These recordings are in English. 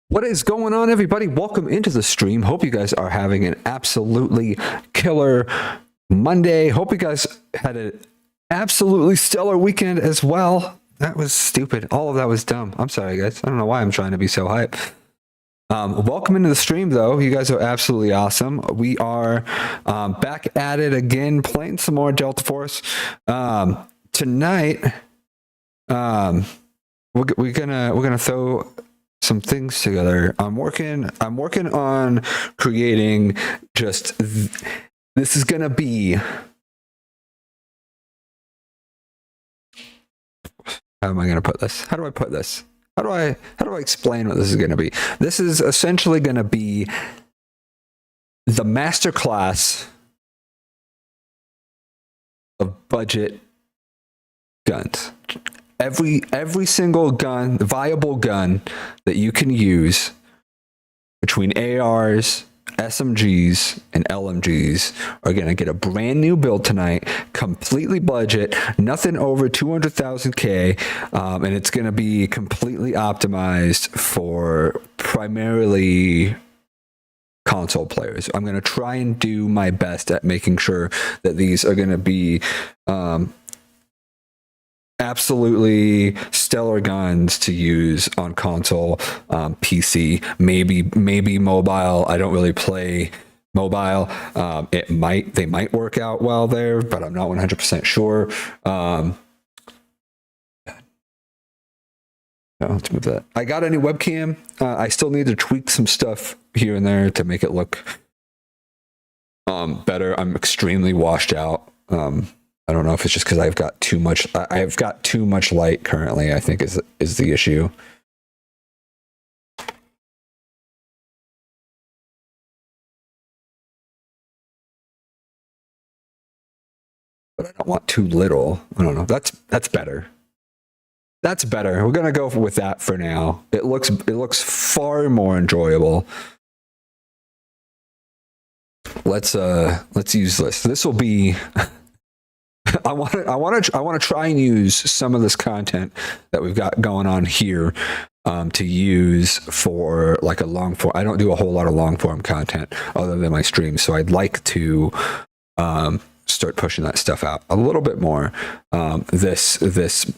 What is going on, everybody? Welcome into the stream. Hope you guys are having an absolutely killer Monday. Hope you guys had an absolutely stellar weekend as well. That was stupid. All of that was dumb. I'm sorry, guys. I don't know why I'm trying to be so hype. Welcome into the stream, though. You guys are absolutely awesome. We are back at it again, playing some more Delta Force. Tonight, we're gonna throw some things together. I'm working on creating just this is gonna be, how am I gonna put this? How do I put this? How do I explain what this is gonna be? This is essentially gonna be the masterclass of budget guns. Every single gun, viable gun that you can use between ARs, SMGs, and LMGs are going to get a brand new build tonight, completely budget, nothing over 200,000K, and it's going to be completely optimized for primarily console players. I'm going to try and do my best at making sure that these are going to be absolutely stellar guns to use on console, PC, maybe mobile. I don't really play mobile. They might work out well there, but I'm not 100% sure. Let's move that. I got a new webcam. I still need to tweak some stuff here and there to make it look better. I'm extremely washed out. I don't know if it's just because I've got too much light currently, I think is the issue. But I don't want too little. I don't know. That's better. That's better. We're gonna go with that for now. It looks far more enjoyable. Let's use this. This will be I want to try and use some of this content that we've got going on here to use for like a long form. I don't do a whole lot of long form content other than my streams, so I'd like to start pushing that stuff out a little bit more. This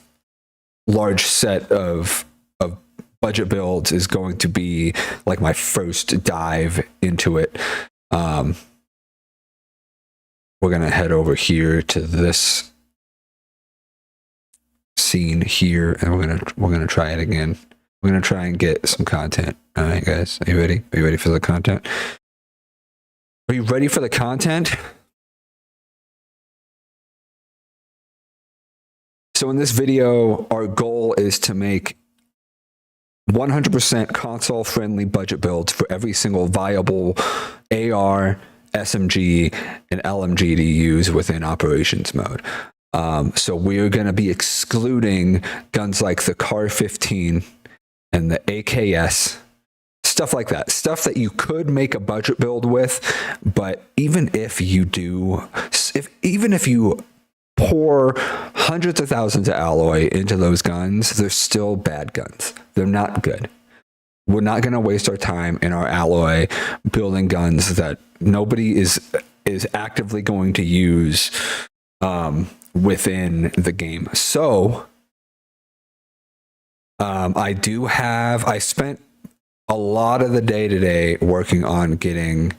large set of budget builds is going to be like my first dive into it. We're going to head over here to this scene here, and we're going to try it again. We're going to try and get some content. All right, guys, are you ready? Are you ready for the content? Are you ready for the content? So in this video, our goal is to make 100% console-friendly budget builds for every single viable AR, SMG and LMG to use within operations mode. So we're going to be excluding guns like the Kar 15 and the AKS, stuff like that, stuff that you could make a budget build with. But even if you do, even if you pour hundreds of thousands of alloy into those guns, they're still bad guns. They're not good. We're not going to waste our time in our alloy building guns that nobody is actively going to use within the game. So I spent a lot of the day today working on getting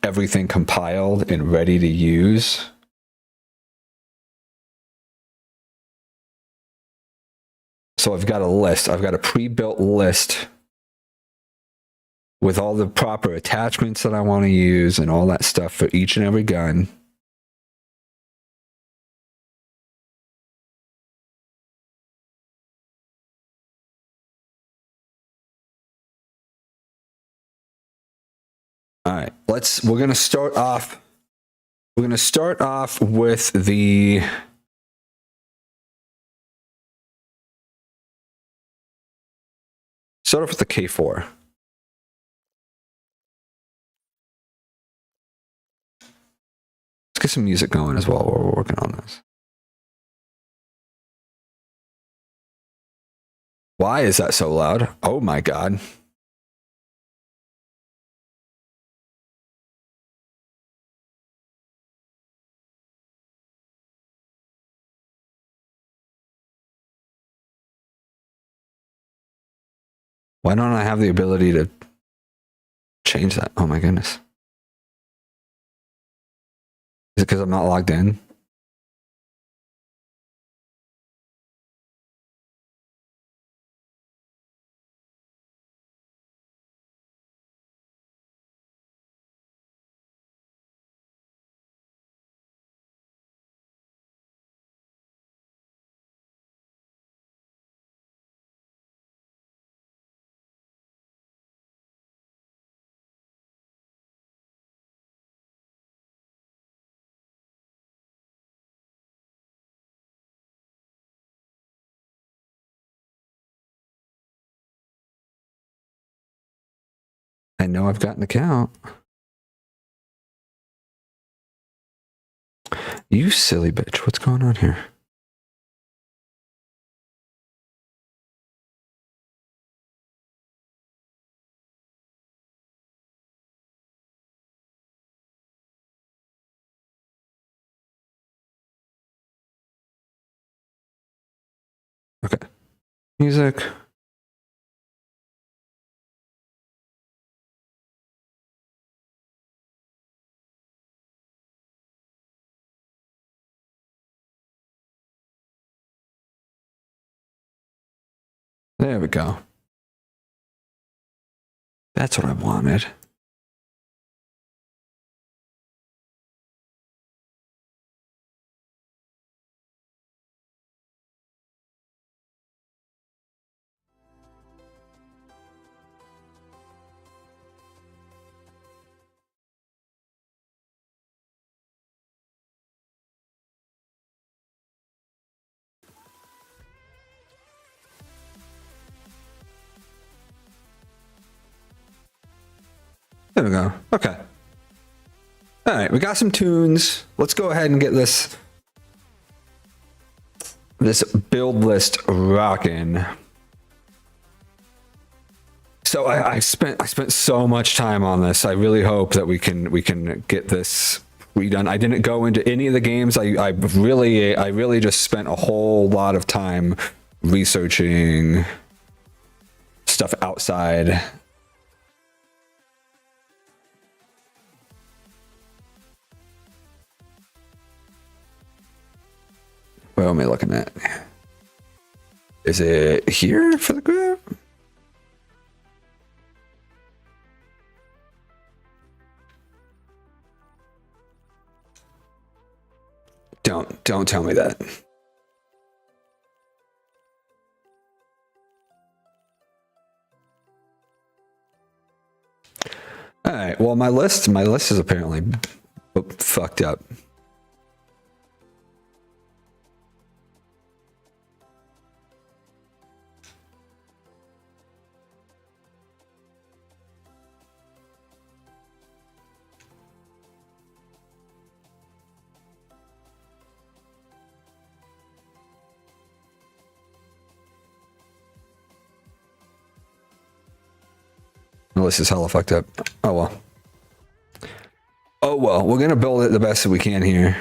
everything compiled and ready to use. So I've got a list. I've got a pre-built list with all the proper attachments that I want to use and all that stuff for each and every gun. All right, we're going to start off with the K4. Let's get some music going as well while we're working on this. Why is that so loud? Oh my God. Why don't I have the ability to change that? Oh my goodness. Is it because I'm not logged in? I know I've got an account. You silly bitch. What's going on here? Okay. Music. There we go. That's what I wanted. There we go. Okay. All right, we got some tunes. Let's go ahead and get this build list rocking. So I spent so much time on this. I really hope that we can get this redone. I didn't go into any of the games. I really just spent a whole lot of time researching stuff outside. What am I looking at? Is it here for the group? Don't tell me that. All right. Well, my list is apparently fucked up. My list is hella fucked up. Oh well. Oh well. We're gonna build it the best that we can here.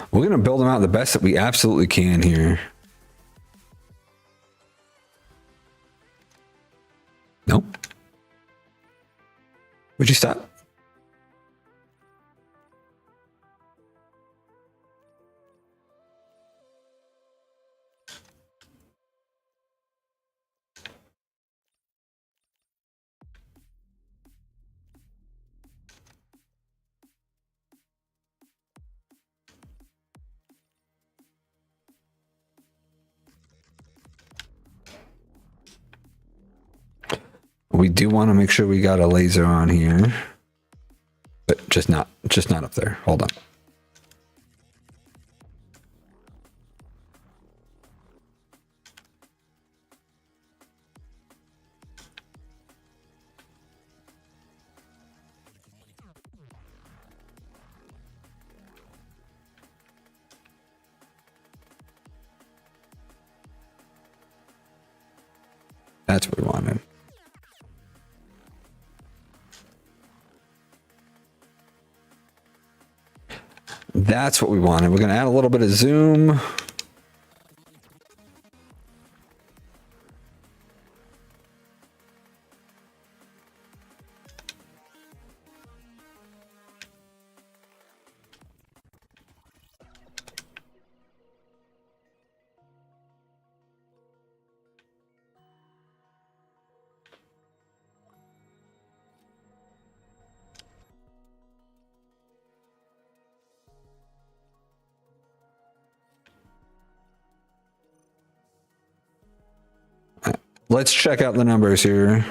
We're gonna build them out the best that we absolutely can here. Nope. Would you stop? We do want to make sure we got a laser on here, but just not up there. Hold on. That's what we wanted. That's what we wanted. We're going to add a little bit of zoom. Let's check out the numbers here.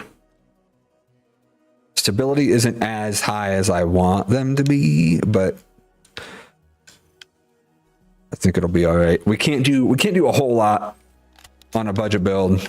Stability isn't as high as I want them to be, but I think it'll be all right. We can't do a whole lot on a budget build.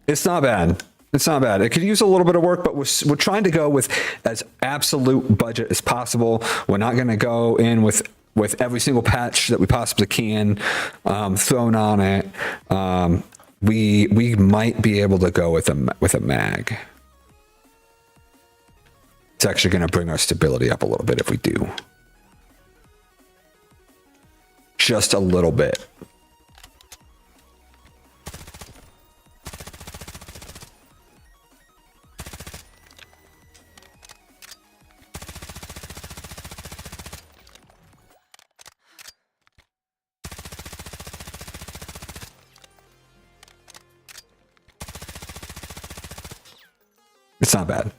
It's not bad. It's not bad. It could use a little bit of work, but we're trying to go with as absolute budget as possible. We're not going to go in with every single patch that we possibly can thrown on it. We might be able to go with a mag. It's actually going to bring our stability up a little bit if we do. Just a little bit. It's not bad.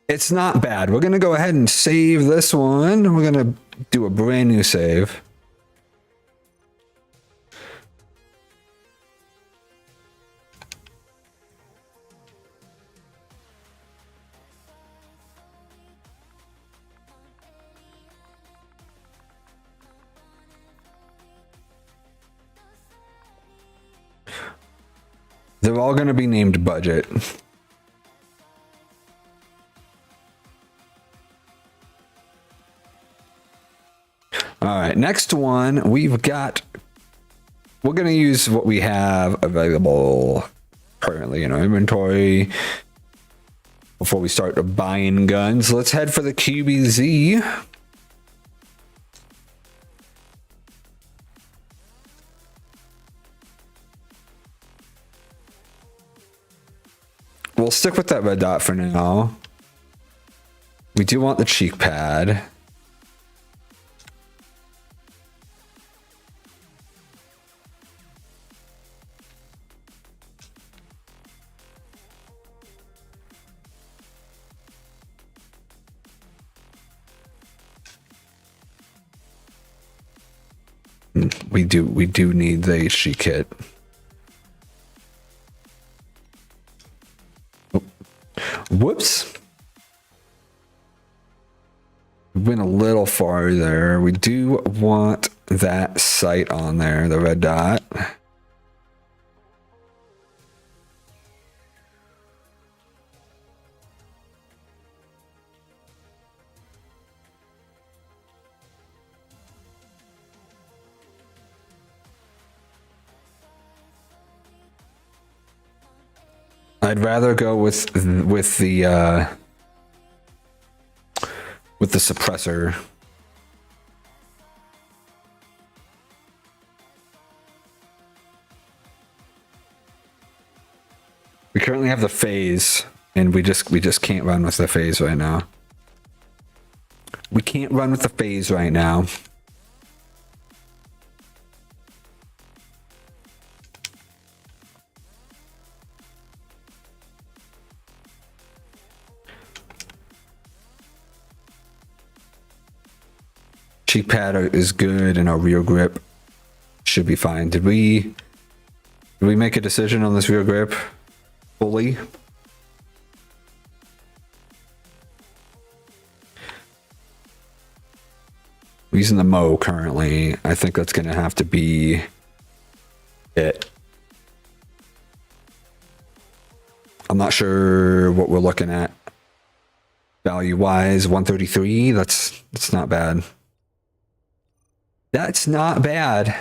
It's not bad. We're going to go ahead and save this one. We're going to do a brand new save. They're all going to be named budget. All right, next one we're going to use what we have available currently in our inventory. Before we start buying guns, let's head for the QBZ. We'll stick with that red dot for now. We do want the cheek pad. We do need the HG kit. Oh. Whoops. We went a little far there. We do want that sight on there, the red dot. I'd rather go with the suppressor. We currently have the phase, and we just can't run with the phase right now. We can't run with the phase right now. Cheek pad is good, and our rear grip should be fine. Did we make a decision on this rear grip fully? We're using the Mo currently. I think that's going to have to be it. I'm not sure what we're looking at value wise. 133. That's not bad. That's not bad.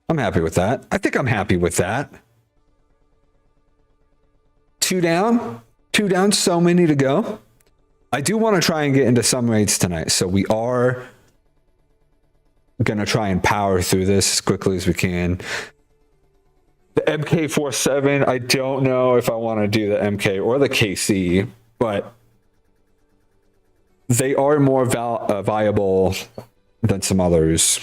I'm happy with that. I think I'm happy with that. 2 down. 2 down, so many to go. I do want to try and get into some raids tonight, so we are gonna try and power through this as quickly as we can. The MK47, I don't know if I want to do the MK or the KC, but they are more viable than some others.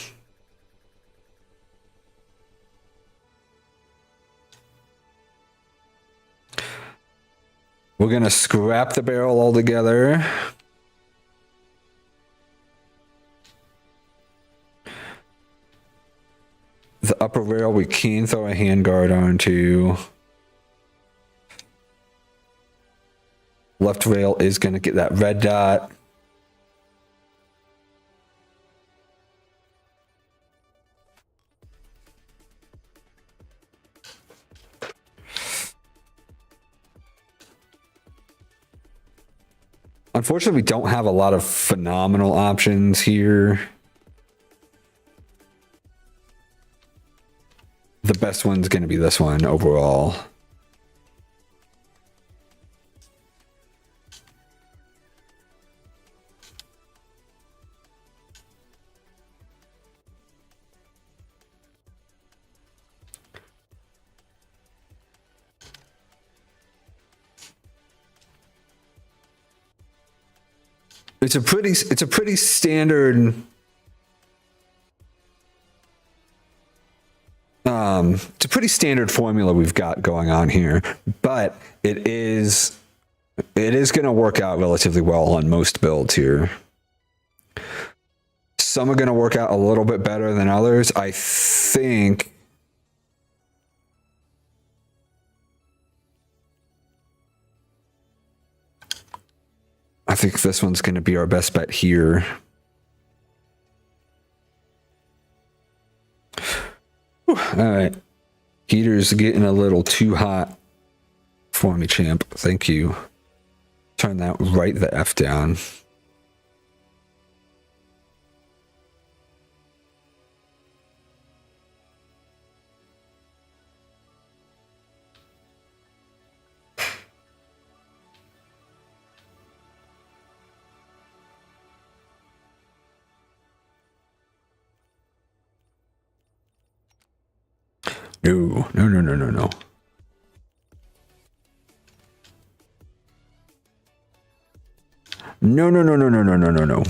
We're gonna scrap the barrel altogether. The upper rail we can throw a handguard onto. Left rail is going to get that red dot. Unfortunately, we don't have a lot of phenomenal options here. The best one's going to be this one overall. It's a pretty standard it's a pretty standard formula we've got going on here, but it is going to work out relatively well on most builds here. Some are going to work out a little bit better than others. I think this one's going to be our best bet here. Whew, all right. Heater's getting a little too hot for me, champ. Thank you. Turn that right the F down. No, no, no, no, no, no. No, no, no, no, no, no, no, no, no.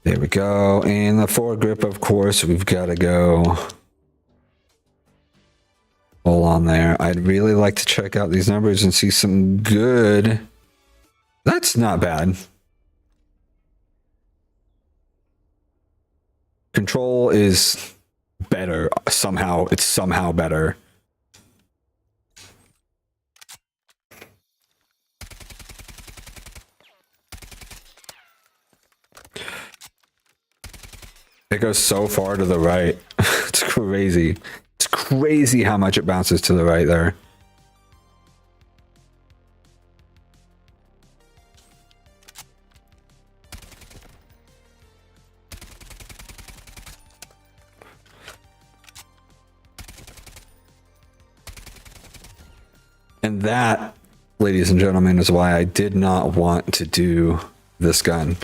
There we go. And the foregrip, of course, we've got to go all on there. I'd really like to check out these numbers and see some good. That's not bad. Control is better somehow. It's somehow better. It goes so far to the right. It's crazy. It's crazy how much it bounces to the right there. And that, ladies and gentlemen, is why I did not want to do this gun.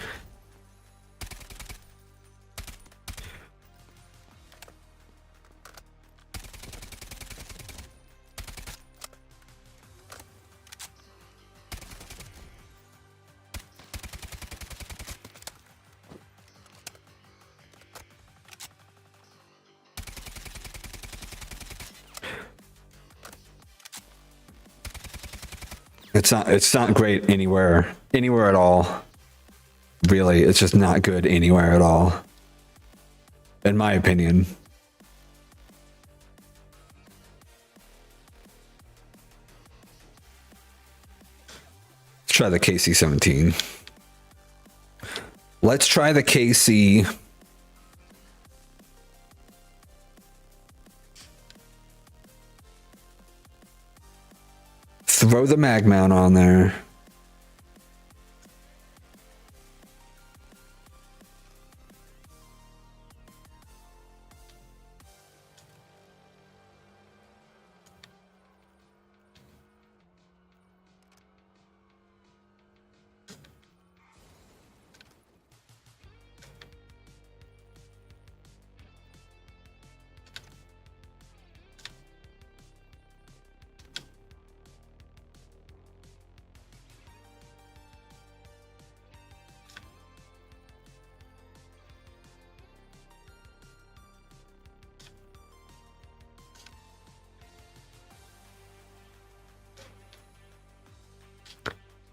It's not great anywhere at all. Really, it's just not good anywhere at all. In my opinion. Let's try the KC-17. Let's try the KC. Throw the mag mount on there.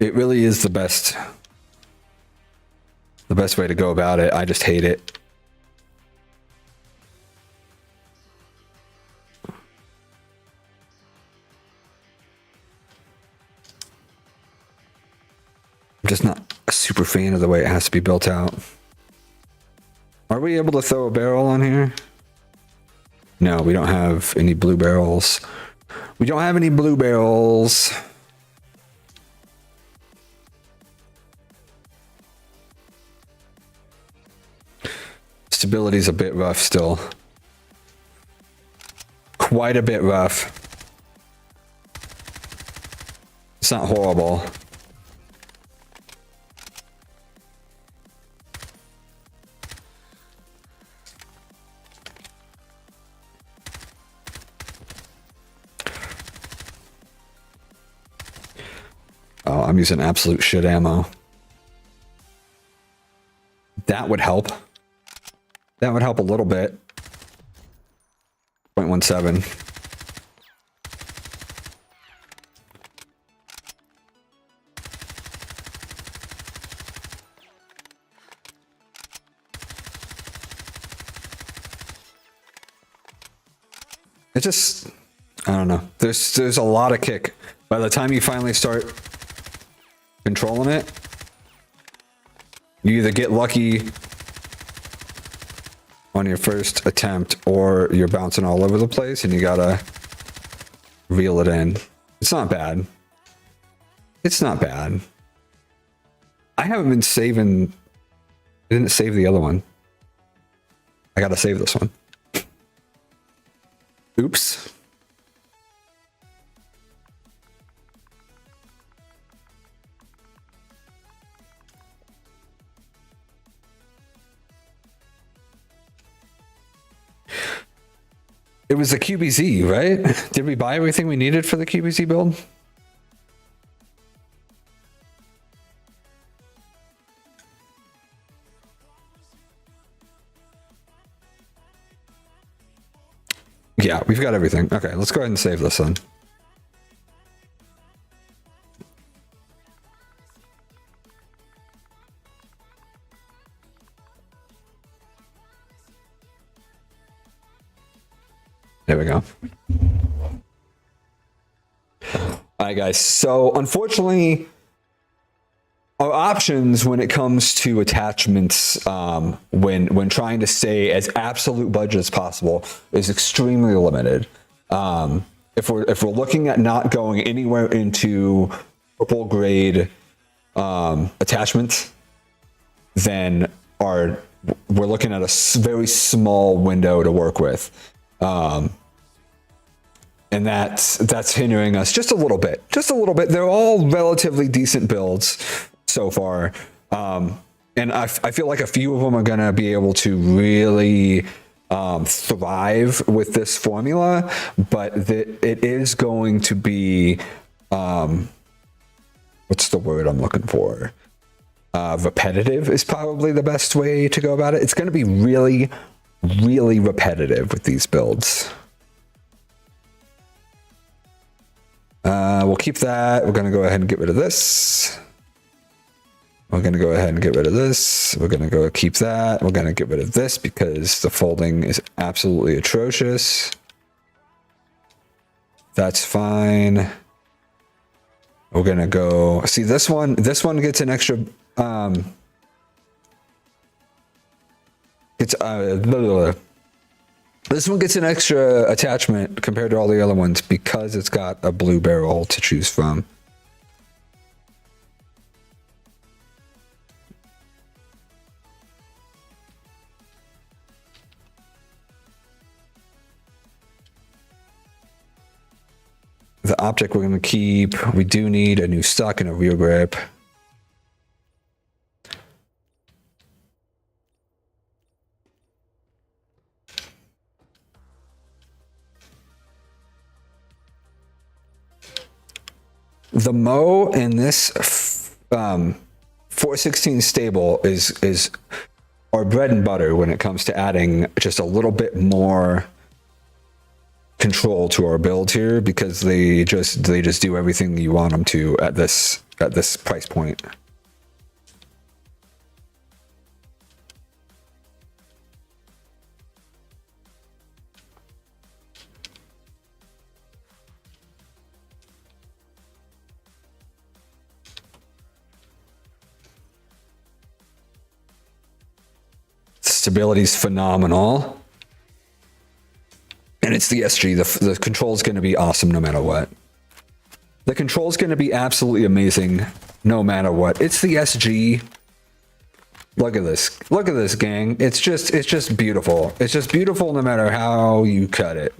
It really is the best way to go about it. I just hate it. I'm just not a super fan of the way it has to be built out. Are we able to throw a barrel on here? No, we don't have any blue barrels. We don't have any blue barrels. Stability's a bit rough still. Quite a bit rough. It's not horrible. Oh, I'm using absolute shit ammo. That would help. That would help a little bit. 0.17. It just, I don't know. There's a lot of kick. By the time you finally start controlling it. You either get lucky on your first attempt or you're bouncing all over the place and you gotta reel it in. It's not bad. It's not bad. I haven't been saving. I didn't save the other one. I gotta save this one. Oops. It was the QBZ, right? Did we buy everything we needed for the QBZ build? Yeah, we've got everything. Okay, let's go ahead and save this then. There we go. All right, guys. So unfortunately, our options when it comes to attachments, when trying to stay as absolute budget as possible, is extremely limited. If we're looking at not going anywhere into purple grade attachments, then we're looking at a very small window to work with. And that's hindering us just a little bit. They're all relatively decent builds so far. And I feel like a few of them are going to be able to really thrive with this formula, but it is going to be, what's the word I'm looking for? Repetitive is probably the best way to go about it. It's going to be really, really repetitive with these builds. We'll keep that. We're going to go ahead and get rid of this. We're going to go ahead and get rid of this. We're going to go keep that. We're going to get rid of this because the folding is absolutely atrocious. That's fine. We're going to go see this one. This one gets an extra, this one gets an extra attachment compared to all the other ones because it's got a blue barrel to choose from. The optic we're going to keep. We do need a new stock and a rear grip. The Mo in this 416 stable is our bread and butter when it comes to adding just a little bit more control to our build here, because they just do everything you want them to at this price point. Stability is phenomenal. And it's the SG. The control is going to be awesome no matter what. The control is going to be absolutely amazing no matter what. It's the SG. Look at this. Look at this, gang. It's just beautiful. It's just beautiful no matter how you cut it.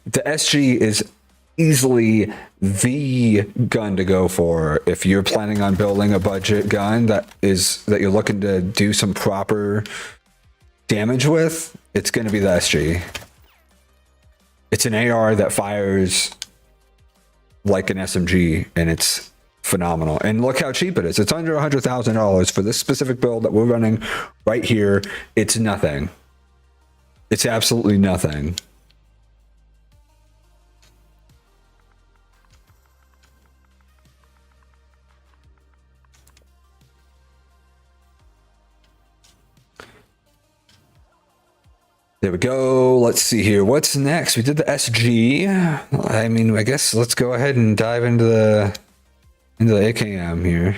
The SG is easily the gun to go for if you're planning on building a budget gun that you're looking to do some proper damage with. It's going to be the SG. It's an AR that fires like an SMG, and it's phenomenal. And look how cheap it is. It's under $100,000 for this specific build that we're running right here. It's nothing. It's absolutely nothing. There we go. Let's see here. What's next? We did the SG. I mean, I guess let's go ahead and dive into the AKM here.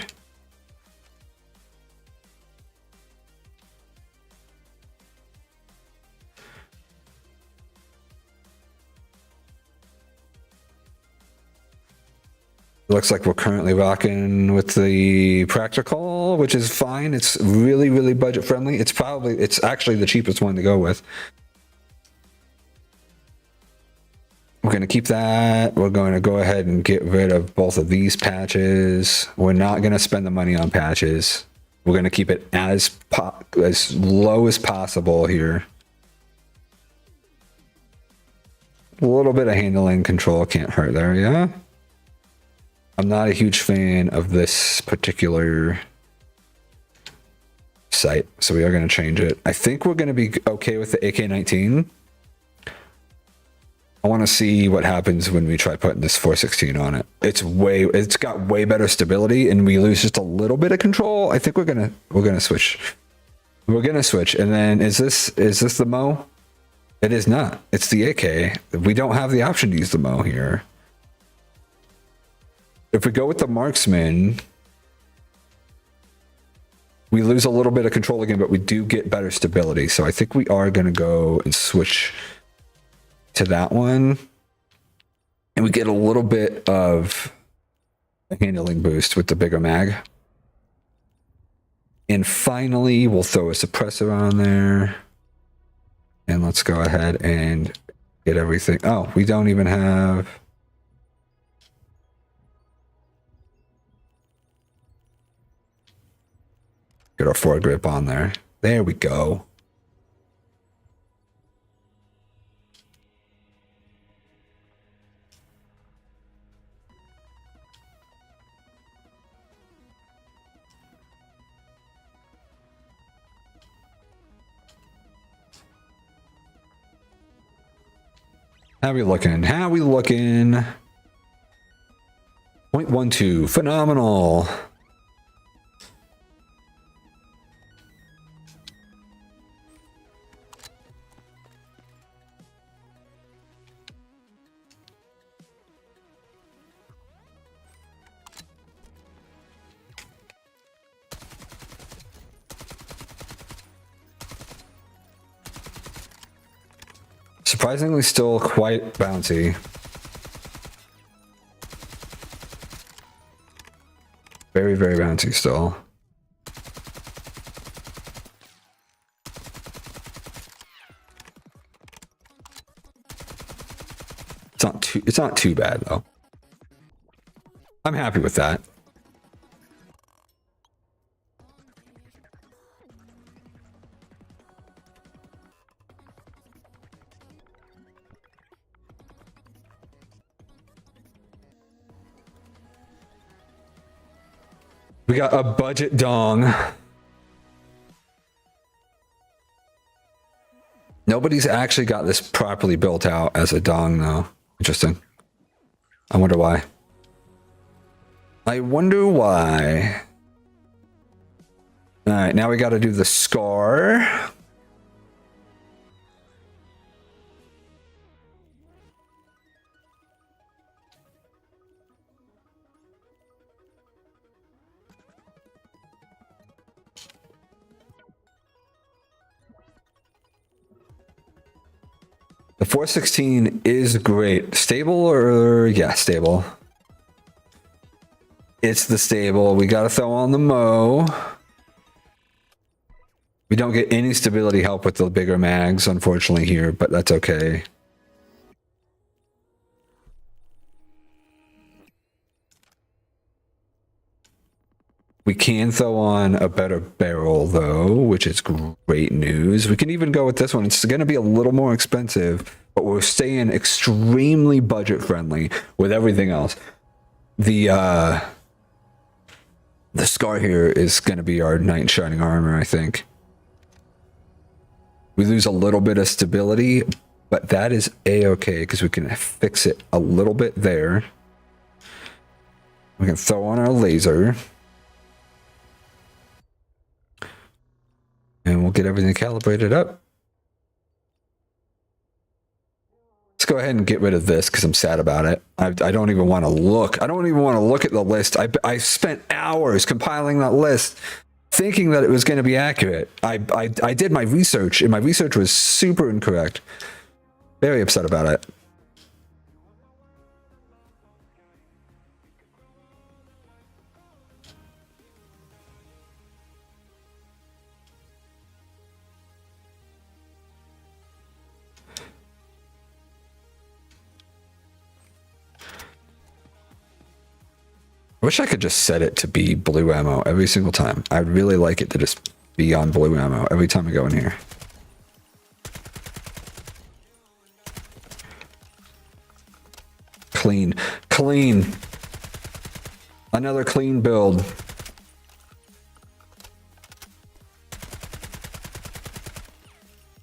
Looks like we're currently rocking with the practical, which is fine. It's really, really budget friendly. It's actually the cheapest one to go with. We're going to keep that. We're going to go ahead and get rid of both of these patches. We're not going to spend the money on patches. We're going to keep it as low as possible here. A little bit of handling control can't hurt there, yeah? I'm not a huge fan of this particular site, so we are going to change it. I think we're going to be okay with the AK-19. I want to see what happens when we try putting this 416 on it. It's got way better stability, and we lose just a little bit of control. I think we're gonna switch. We're gonna switch, and then is this the Mo? It is not. It's the AK. We don't have the option to use the Mo here. If we go with the marksman, we lose a little bit of control again, but we do get better stability. So I think we are going to go and switch to that one. And we get a little bit of a handling boost with the bigger mag. And finally, we'll throw a suppressor on there. And let's go ahead and get everything. Oh, we don't even have... Get our foregrip on there. There we go. How we looking? How we looking? 0.12. Phenomenal. Surprisingly still quite bouncy. Very, very bouncy still. It's not too bad though. I'm happy with that. We got a budget dong. Nobody's actually got this properly built out as a dong though. Interesting. I wonder why. I wonder why. All right, now we got to do the scar. The 416 is great. Stable or... yeah, stable. It's the stable. We got to throw on the Mo. We don't get any stability help with the bigger mags, unfortunately, here, but that's okay. We can throw on a better barrel, though, which is great news. We can even go with this one. It's going to be a little more expensive, but we're staying extremely budget-friendly with everything else. The scar here is going to be our knight in shining armor, I think. We lose a little bit of stability, but that is a-okay because we can fix it a little bit there. We can throw on our laser. And we'll get everything calibrated up. Let's go ahead and get rid of this because I'm sad about it. I don't even want to look. I don't even want to look at the list. I spent hours compiling that list thinking that it was going to be accurate. I did my research, and my research was super incorrect. Very upset about it. I wish I could just set it to be blue ammo every single time. I'd really like it to just be on blue ammo every time I go in here. Clean. Clean. Another clean build.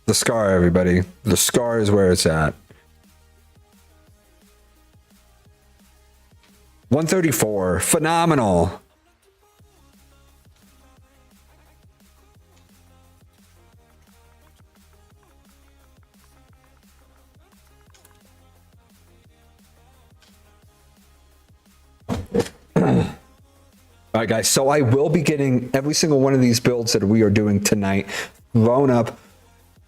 The Scar, everybody. The Scar is where it's at. 134. Phenomenal. All right, guys. So I will be getting every single one of these builds that we are doing tonight thrown up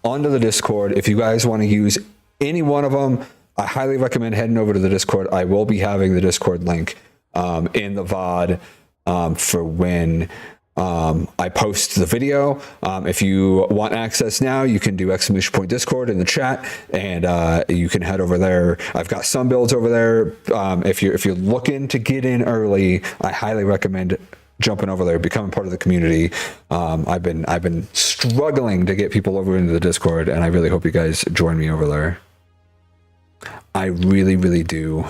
onto the Discord. If you guys want to use any one of them, I highly recommend heading over to the Discord. I will be having the Discord link in the VOD for when I post the video. If you want access now, you can do !Discord in the chat, and you can head over there. I've got some builds over there. If you're looking to get in early, I highly recommend jumping over there, becoming part of the community. I've been struggling to get people over into the Discord, and I really hope you guys join me over there. I really, really do.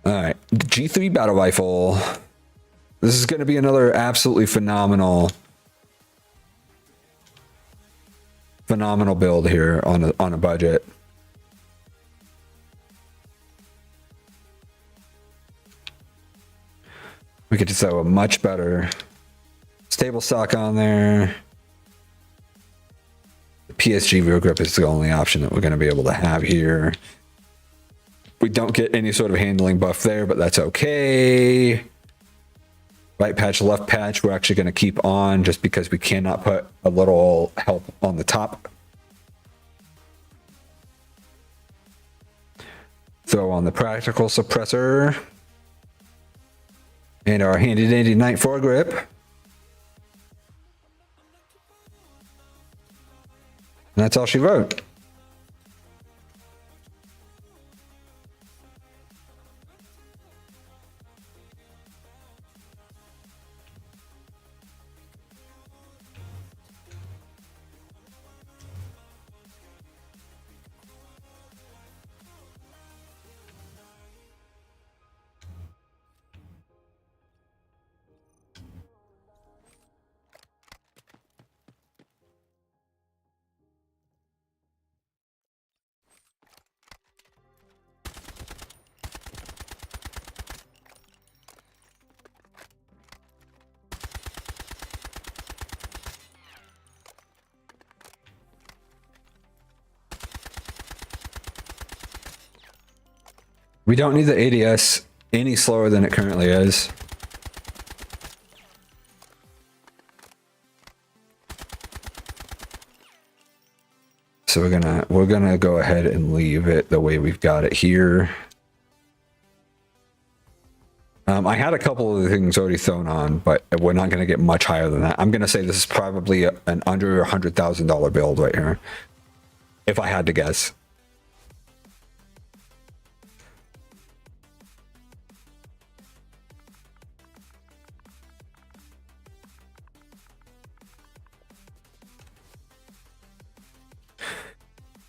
All right, G3 battle rifle. This is going to be another absolutely phenomenal build here on a budget. We could throw a much better stable stock on there. The PSG rear grip is the only option that we're going to be able to have here. We don't get any sort of handling buff there, but that's okay. Right patch, left patch, we're actually going to keep on just because we cannot put a little help on the top. Throw on the practical suppressor. And our handy dandy night foregrip. And that's all she wrote. We don't need the ADS any slower than it currently is. So we're gonna go ahead and leave it the way we've got it here. I had a couple of the things already thrown on, but we're not gonna get much higher than that. I'm gonna say this is probably an under $100,000 build right here, if I had to guess.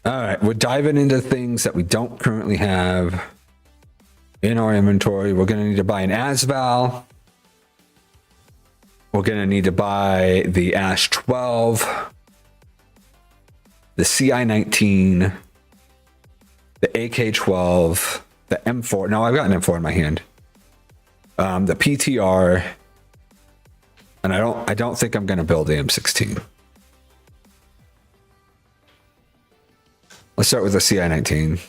All right, we're diving into things that we don't currently have in our inventory. We're going to need to buy an ASVAL. We're going to need to buy the Ash 12, the CI-19, the AK-12, the M4. No, I've got an M4 in my hand. The PTR, and I don't think I'm going to build the M16. Let's start with the CI-19.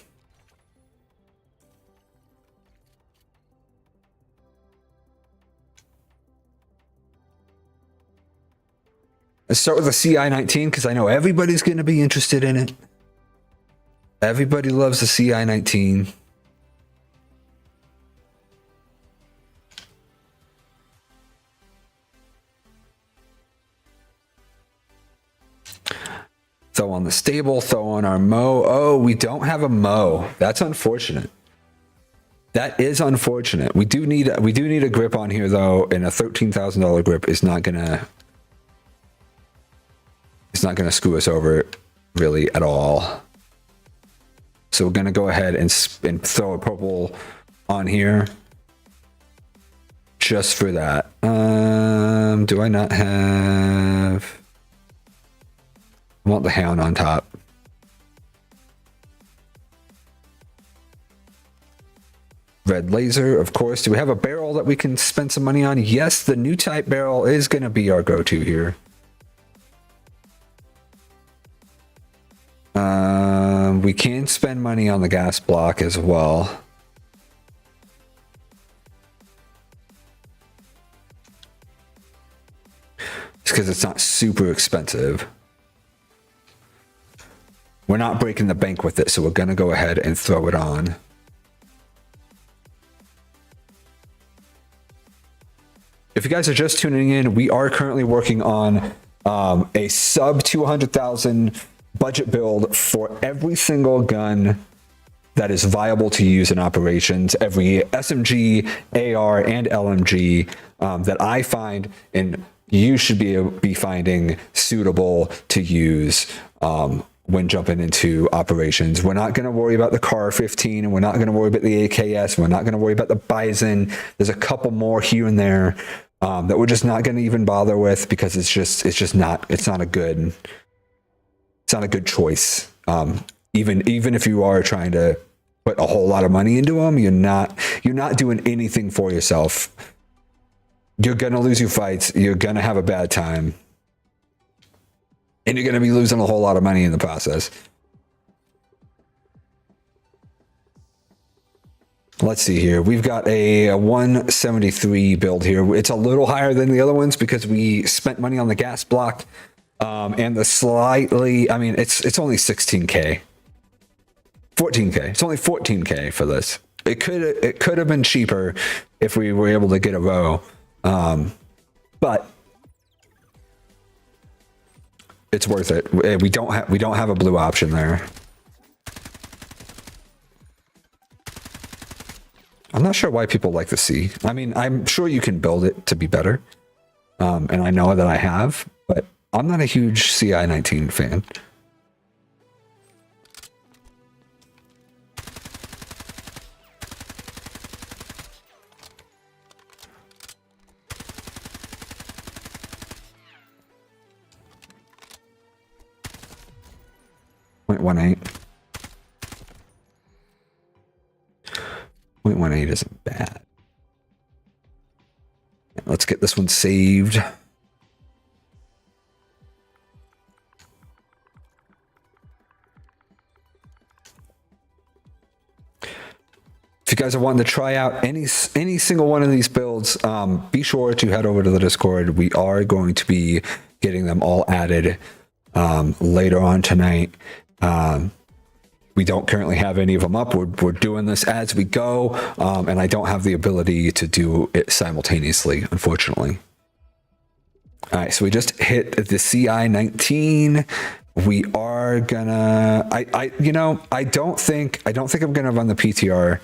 Let's start with the CI-19 because I know everybody's going to be interested in it. Everybody loves the CI-19. Throw on the stable, throw on our Mo. Oh, we don't have a Mo. That's unfortunate. That is unfortunate. We do need a grip on here though, and a $13,000 grip is not gonna screw us over really at all. So we're gonna go ahead and throw a purple on here just for that. Do I not have? I want the hound on top. Red laser, of course. Do we have a barrel that we can spend some money on? Yes, the new type barrel is going to be our go-to here. We can spend money on the gas block as well. It's because it's not super expensive. We're not breaking the bank with it, so we're going to go ahead and throw it on. If you guys are just tuning in, we are currently working on a sub 200,000 budget build for every single gun that is viable to use in operations, every SMG, AR, and LMG that I find and you should be finding suitable to use when jumping into operations. We're not going to worry about the CAR 15, and we're not going to worry about the AKS. We're not going to worry about the Bison. There's a couple more here and there that we're just not going to even bother with because it's not a good choice. Even if you are trying to put a whole lot of money into them, you're not doing anything for yourself. You're going to lose your fights. You're going to have a bad time. And you're going to be losing a whole lot of money in the process. Let's see here. We've got a 173 build here. It's a little higher than the other ones because we spent money on the gas block. And the slightly, I mean, it's only 16K. 14K. It's only 14K for this. It could have been cheaper if we were able to get a row. But it's worth it. We don't have a blue option there. I'm not sure why people like the C. I mean, I'm sure you can build it to be better. And I know that I have, but I'm not a huge CI-19 fan. .18. 0.18 isn't bad. Let's get this one saved. If you guys are wanting to try out any single one of these builds, be sure to head over to the Discord. We are going to be getting them all added later on tonight. We don't currently have any of them up. We're doing this as we go, and I don't have the ability to do it simultaneously, unfortunately. All right, so we just hit the CI-19. We are gonna. I don't think I'm gonna run the PTR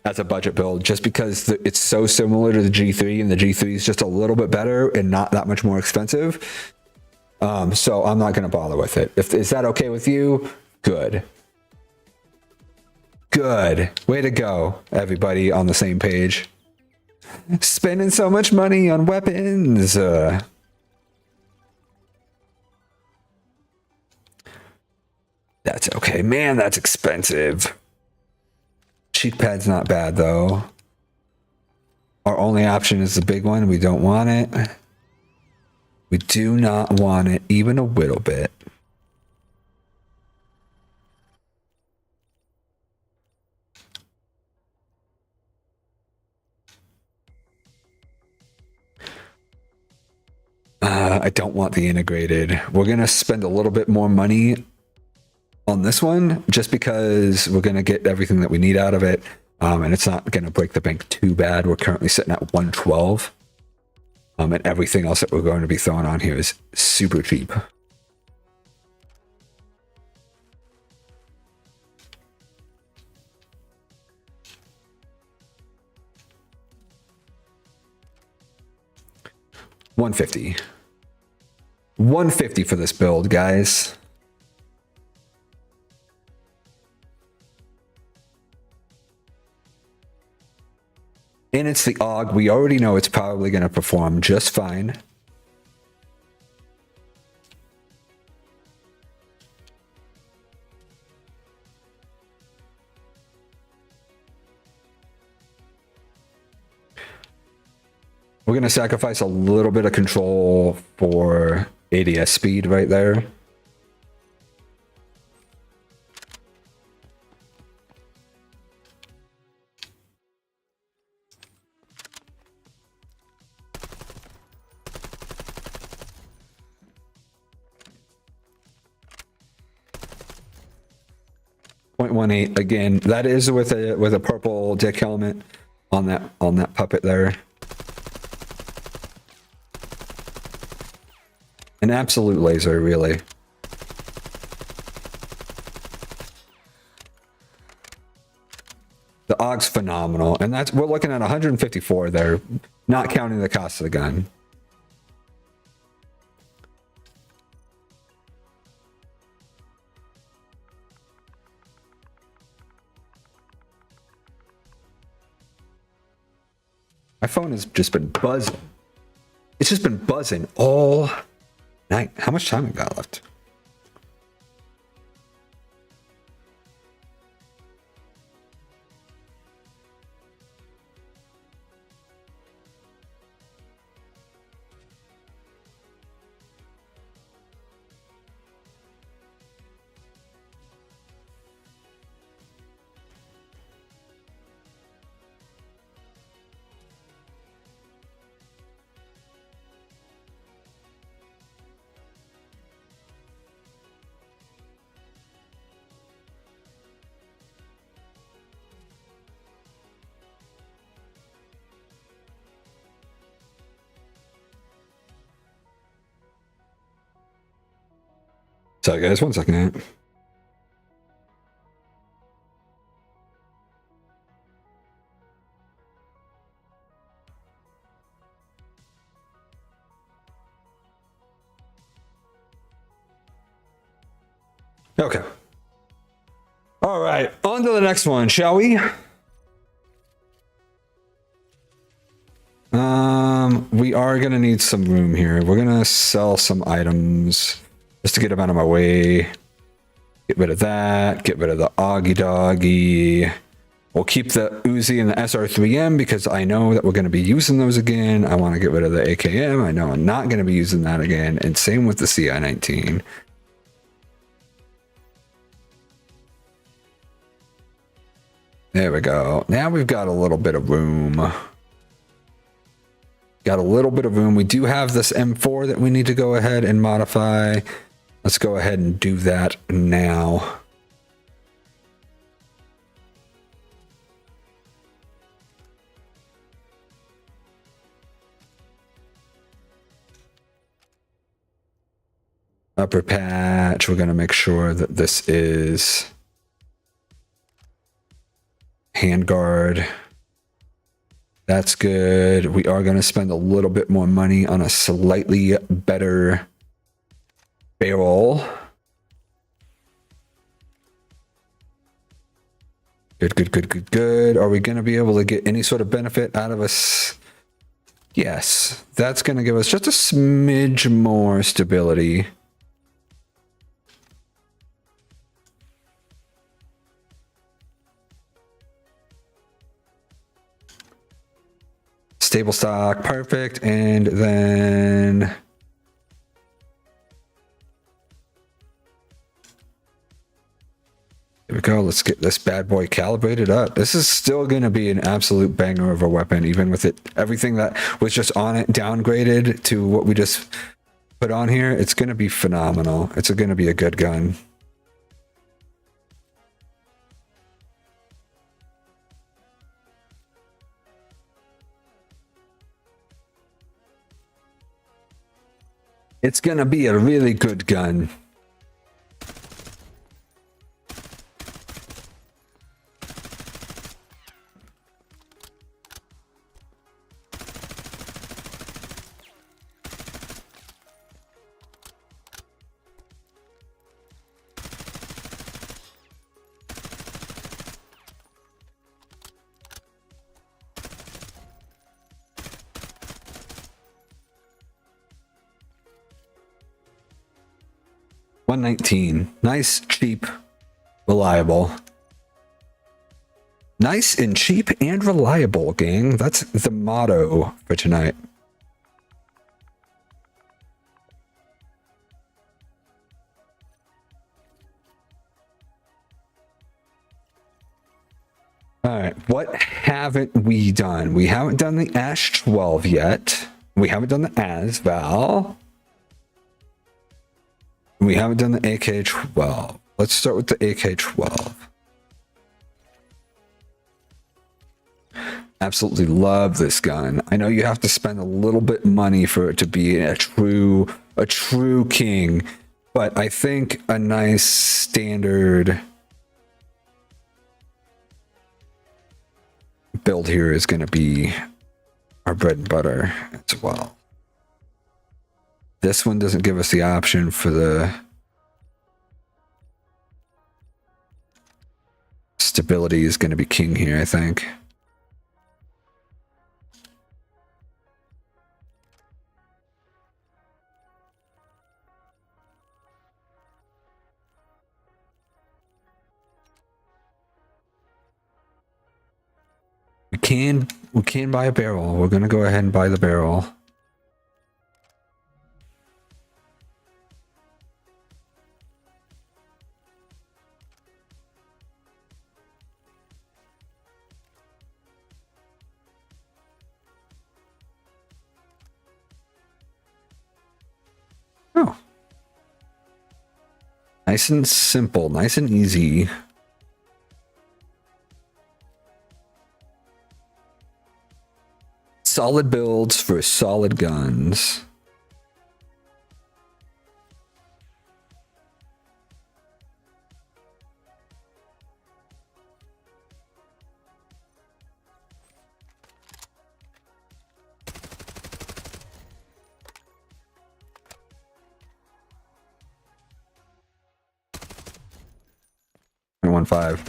as a budget build just because it's so similar to the G3, and the G3 is just a little bit better and not that much more expensive. So I'm not gonna bother with it. Is that okay with you? Good. Way to go, everybody on the same page. Spending so much money on weapons. That's okay. Man, that's expensive. Cheek pad's not bad, though. Our only option is the big one. We don't want it. We do not want it even a little bit. I don't want the integrated. We're going to spend a little bit more money on this one just because we're going to get everything that we need out of it. And it's not going to break the bank too bad. We're currently sitting at 112. And everything else that we're going to be throwing on here is super cheap. $150. $150 for this build, guys. And it's the AUG. We already know it's probably going to perform just fine. We're going to sacrifice a little bit of control for ADS speed right there. .18 again. That is with a purple dick helmet on that puppet there. An absolute laser, really. The AUG's phenomenal, and we're looking at 154 there, not counting the cost of the gun. My phone has just been buzzing. It's just been buzzing all night. How much time we got left? Sorry guys, 1 second. Okay. All right, on to the next one, shall we? We are gonna need some room here. We're gonna sell some items just to get them out of my way. Get rid of that. Get rid of the Augie Doggy. We'll keep the Uzi and the SR3M because I know that we're going to be using those again. I want to get rid of the AKM. I know I'm not going to be using that again. And same with the CI-19. There we go. Now we've got a little bit of room. Got a little bit of room. We do have this M4 that we need to go ahead and modify. Let's go ahead and do that now. Upper patch, we're going to make sure that this is handguard. That's good. We are going to spend a little bit more money on a slightly better barrel. Good. Are we going to be able to get any sort of benefit out of us? Yes, that's going to give us just a smidge more stability. Stable stock, perfect. And then here we go. Let's get this bad boy calibrated up. This is still going to be an absolute banger of a weapon, even with it, everything that was just on it downgraded to what we just put on here, it's going to be phenomenal. It's going to be a good gun. It's going to be a really good gun. $119. Nice, cheap, reliable. Nice and cheap and reliable, gang. That's the motto for tonight. All right, what haven't we done? We haven't done the Ash 12 yet. We haven't done the Asval. We haven't done the AK-12. Let's start with the AK-12. Absolutely love this gun. I know you have to spend a little bit money for it to be a true king, but I think a nice standard build here is going to be our bread and butter as well. This one doesn't give us the option for the stability is going to be king here, I think. We can buy a barrel. We're going to go ahead and buy the barrel. Oh. Nice and simple, nice and easy. Solid builds for solid guns. .15.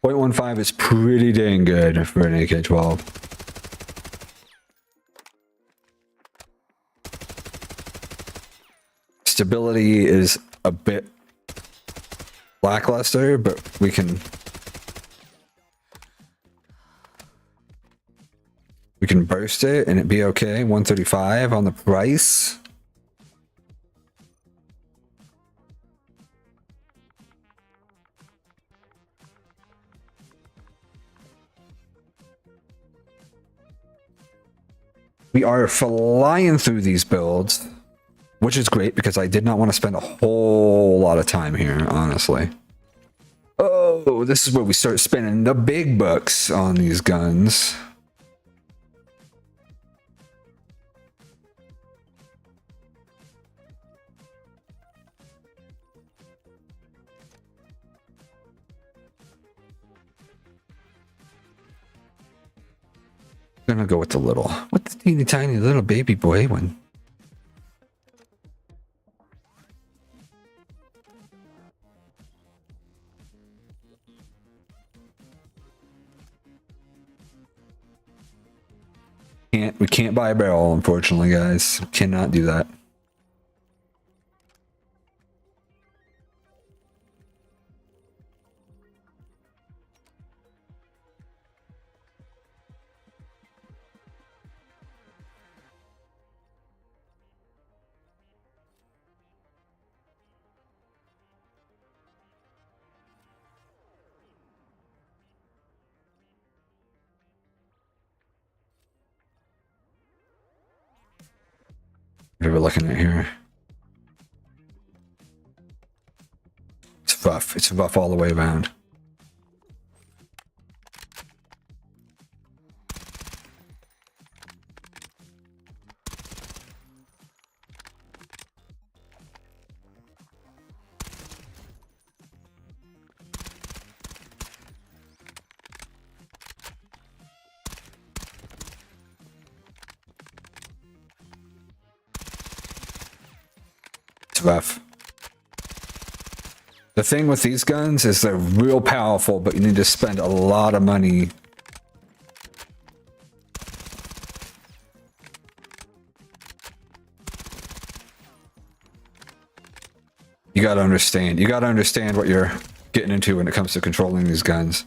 .15 is pretty dang good for an AK-12. Stability is a bit lackluster, but we can burst it and it'd be okay. 135 on the price. We are flying through these builds, which is great because I did not want to spend a whole lot of time here, honestly. Oh, this is where we start spending the big bucks on these guns. I'm gonna go with the little. What's the teeny tiny little baby boy one? We can't buy a barrel, unfortunately, guys. We cannot do that. What are we looking at here? It's rough. It's rough all the way around. It's rough. The thing with these guns is they're real powerful, but you need to spend a lot of money. You gotta understand. You gotta understand what you're getting into when it comes to controlling these guns.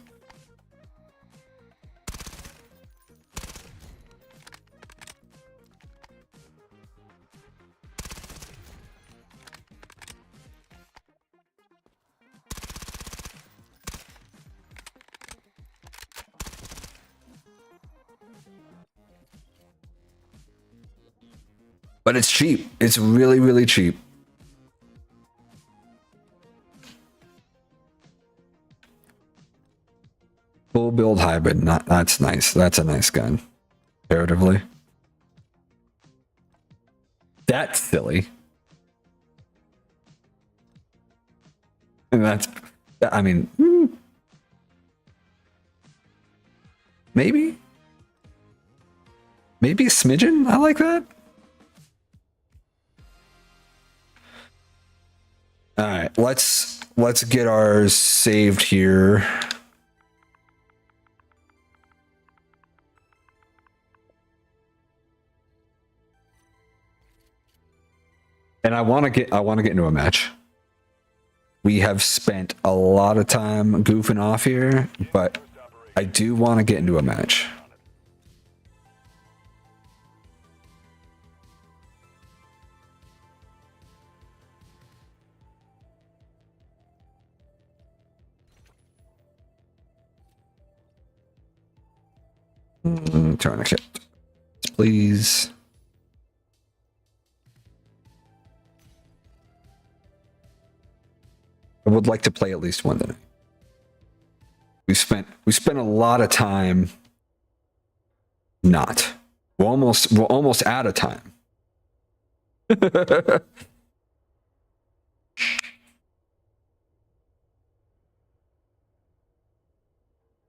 But it's cheap. It's really, really cheap. Full build hybrid. That's nice. That's a nice gun. Comparatively. That's silly. And that's, I mean, maybe a smidgen. I like that. All right, let's get ours saved here. And I want to get into a match. We have spent a lot of time goofing off here, but I do want to get into a match. Tourniquet, please. I would like to play at least one tonight. We spent a lot of time not. We're almost out of time.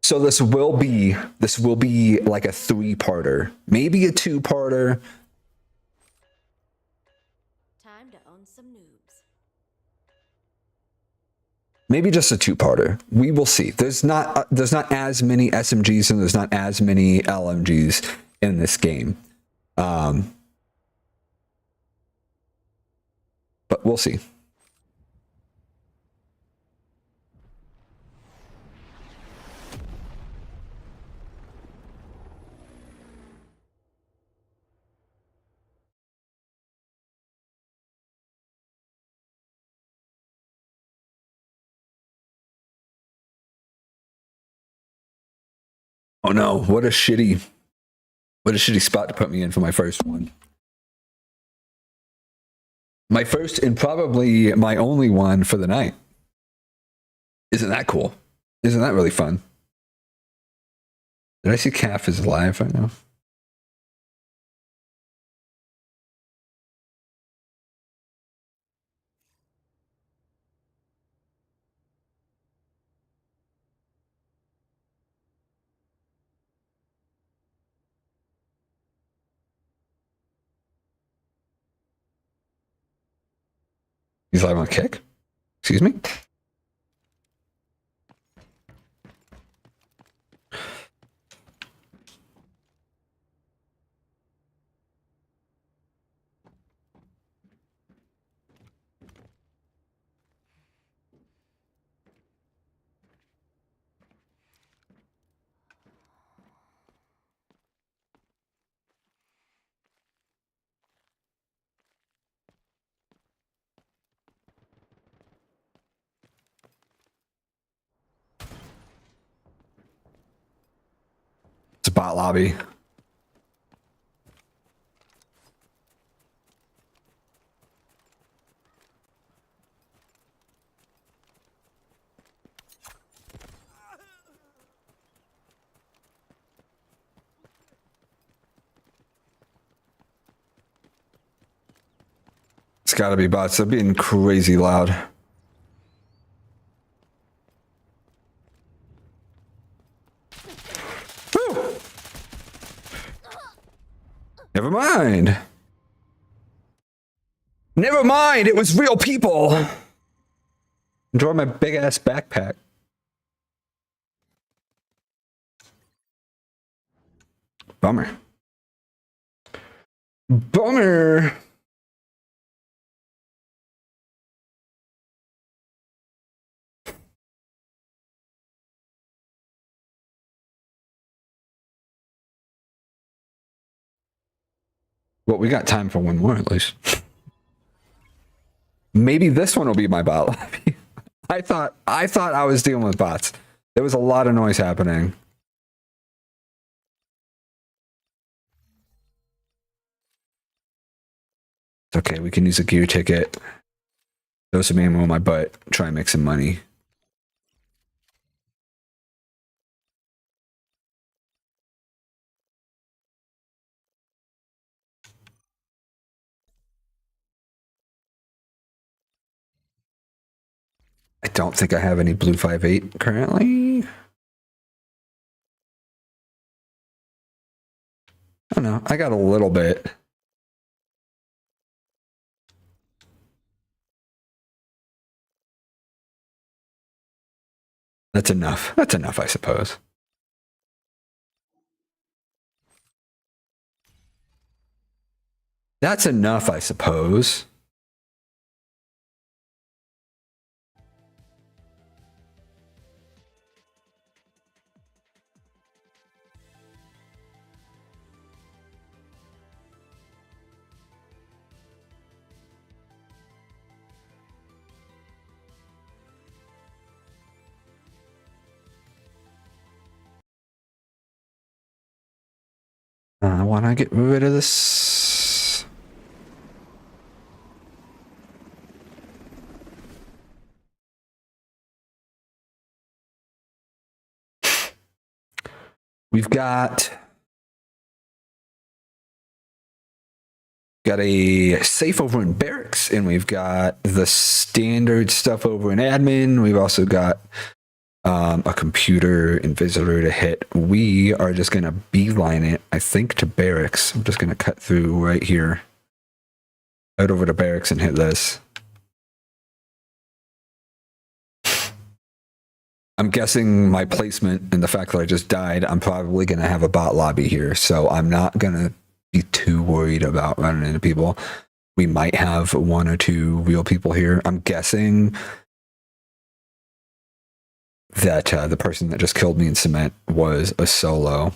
So this will be like a 3-parter, maybe a 2-parter. Time to own some noobs. Maybe just a 2-parter. We will see. There's not as many SMGs and there's not as many LMGs in this game. But we'll see. Oh no, what a shitty spot to put me in for my first one. My first and probably my only one for the night. Isn't that cool? Isn't that really fun? Did I see Calf is live right now? He's live on Kick? Excuse me? It's a bot lobby. It's gotta be bots. They're being crazy loud. Woo! Never mind. Never mind. It was real people. Enjoy my big ass backpack. Bummer. Bummer. Well, we got time for one more at least. Maybe this one will be my bot lobby. I thought I was dealing with bots. There was a lot of noise happening. It's okay, we can use a gear ticket. Throw some ammo in my butt. Try and make some money. I don't think I have any blue 5.8 currently. I don't know. I got a little bit. That's enough. That's enough, I suppose. That's enough, I suppose. I want to get rid of this. We've got a safe over in barracks, and we've got the standard stuff over in admin. We've also got a computer and visitor to hit. We are just going to beeline it, I think, to barracks. I'm just going to cut through right here, right over to barracks and hit this. I'm guessing my placement and the fact that I just died, I'm probably going to have a bot lobby here, so I'm not going to be too worried about running into people. We might have one or two real people here. I'm guessing that the person that just killed me in cement was a solo.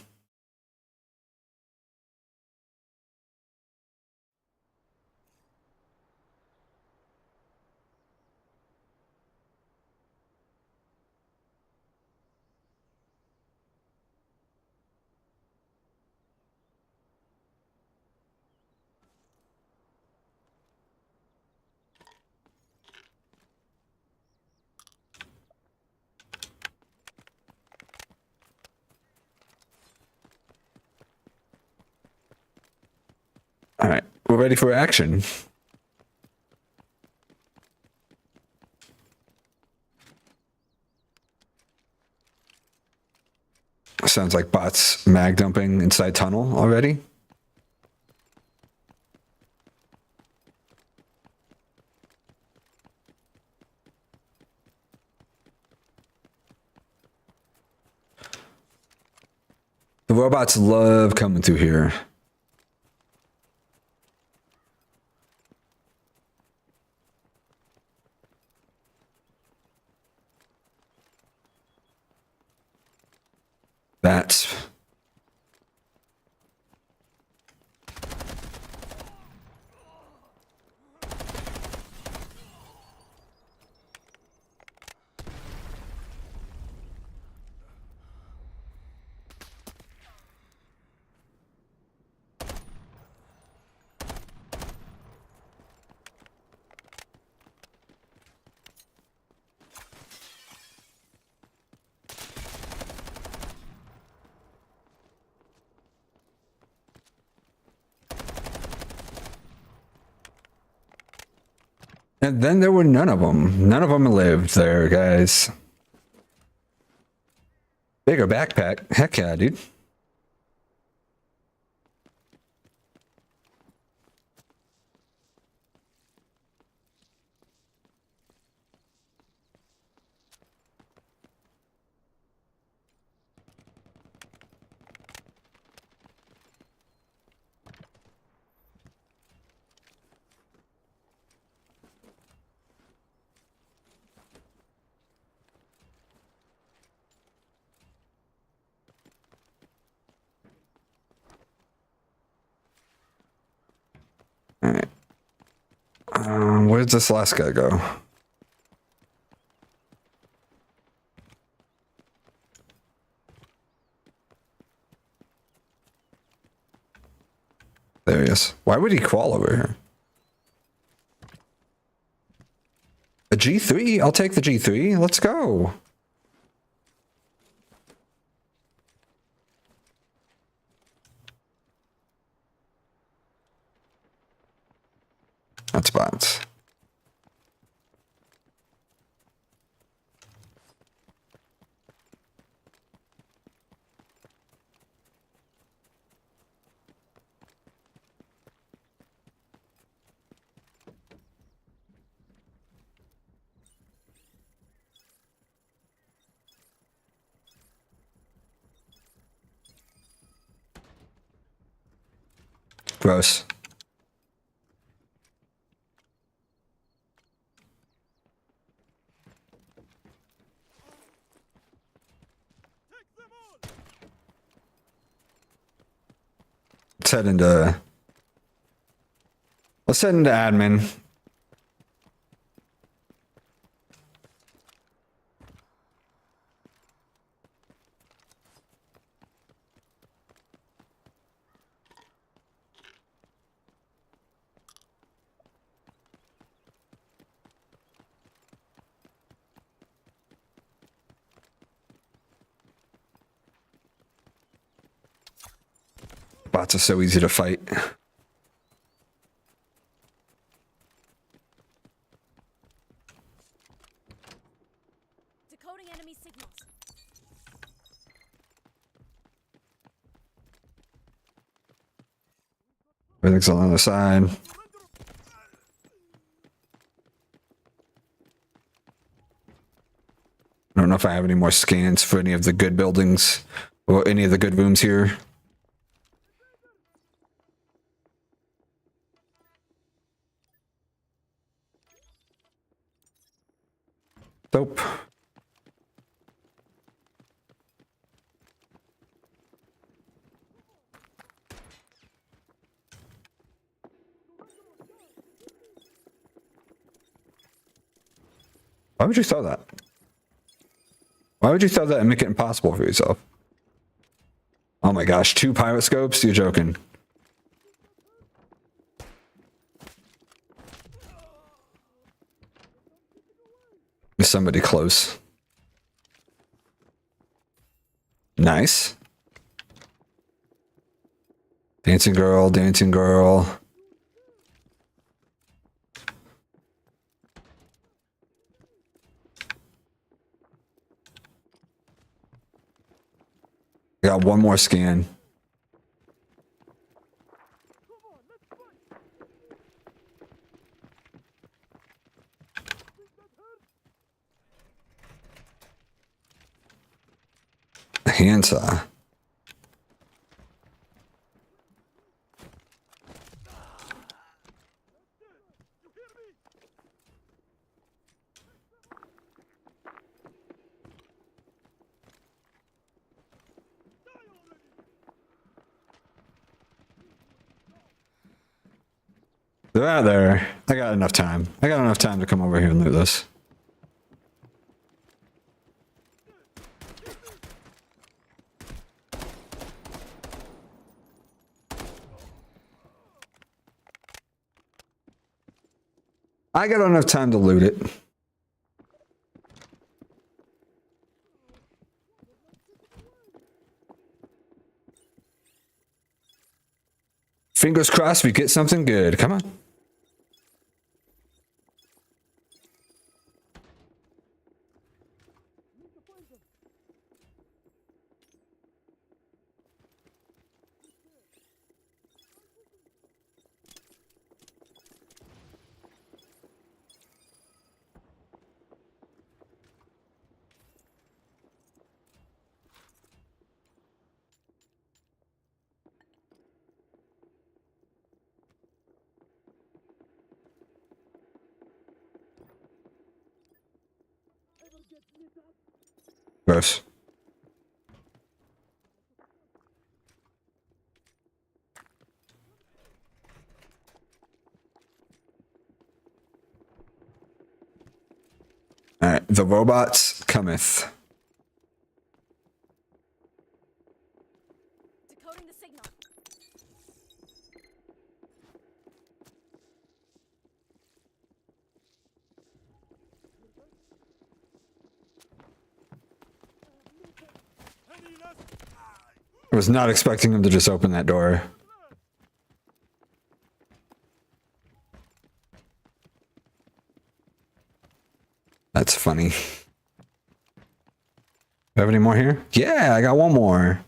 All right, we're ready for action. Sounds like bots mag dumping inside tunnel already. The robots love coming through here. That's And then there were none of them. None of them lived there, guys. Bigger backpack. Heck yeah, dude. All right. Where'd this last guy go? There he is. Why would he crawl over here? A G3? I'll take the G3. Let's go. That's bots. Gross. Let's head into admin. Bots are so easy to fight. Decoding enemy signals. Everything's on the other side. I don't know if I have any more scans for any of the good buildings or any of the good rooms here. Nope. Why would you throw that? Why would you throw that and make it impossible for yourself? Oh my gosh, 2 pirate scopes? You're joking. Is somebody close? Nice. Dancing girl, dancing girl. I got one more scan. A handsaw. They're out there. I got enough time. I got enough time to come over here and loot this. I got enough time to loot it. Fingers crossed we get something good. Come on. Gross. All right, the robots cometh. Decoding the signal. I was not expecting him to just open that door. That's funny. Have any more here? Yeah, I got one more.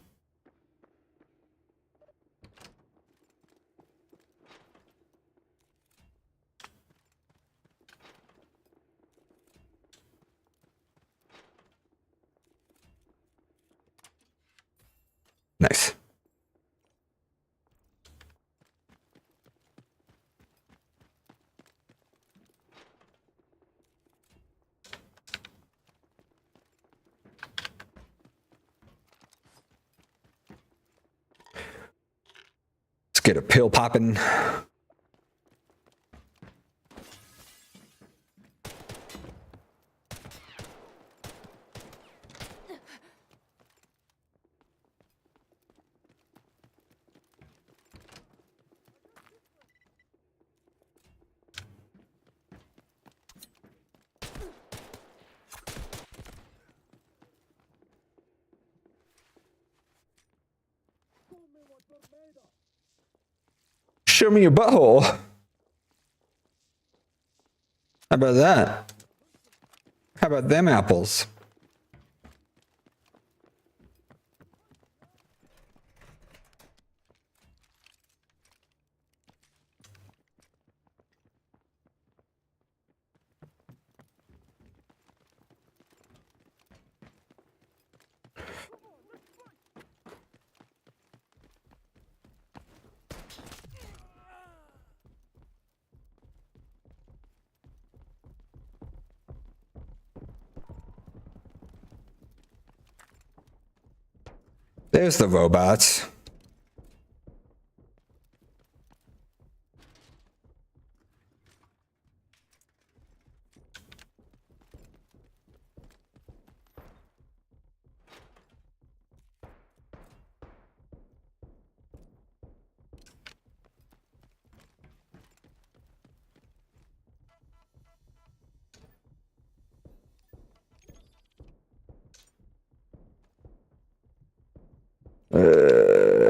Nice. Let's get a pill popping. Show me your butthole. How about that? How about them apples? There's the robots.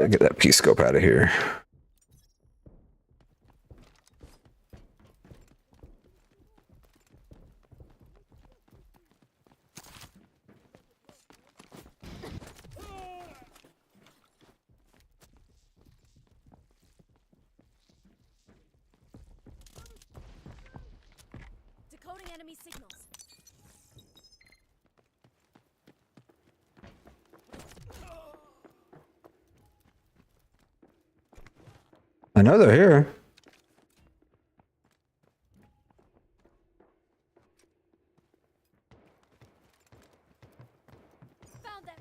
Get that P-scope out of here. Decoding enemy signals. I know they're here. Found them.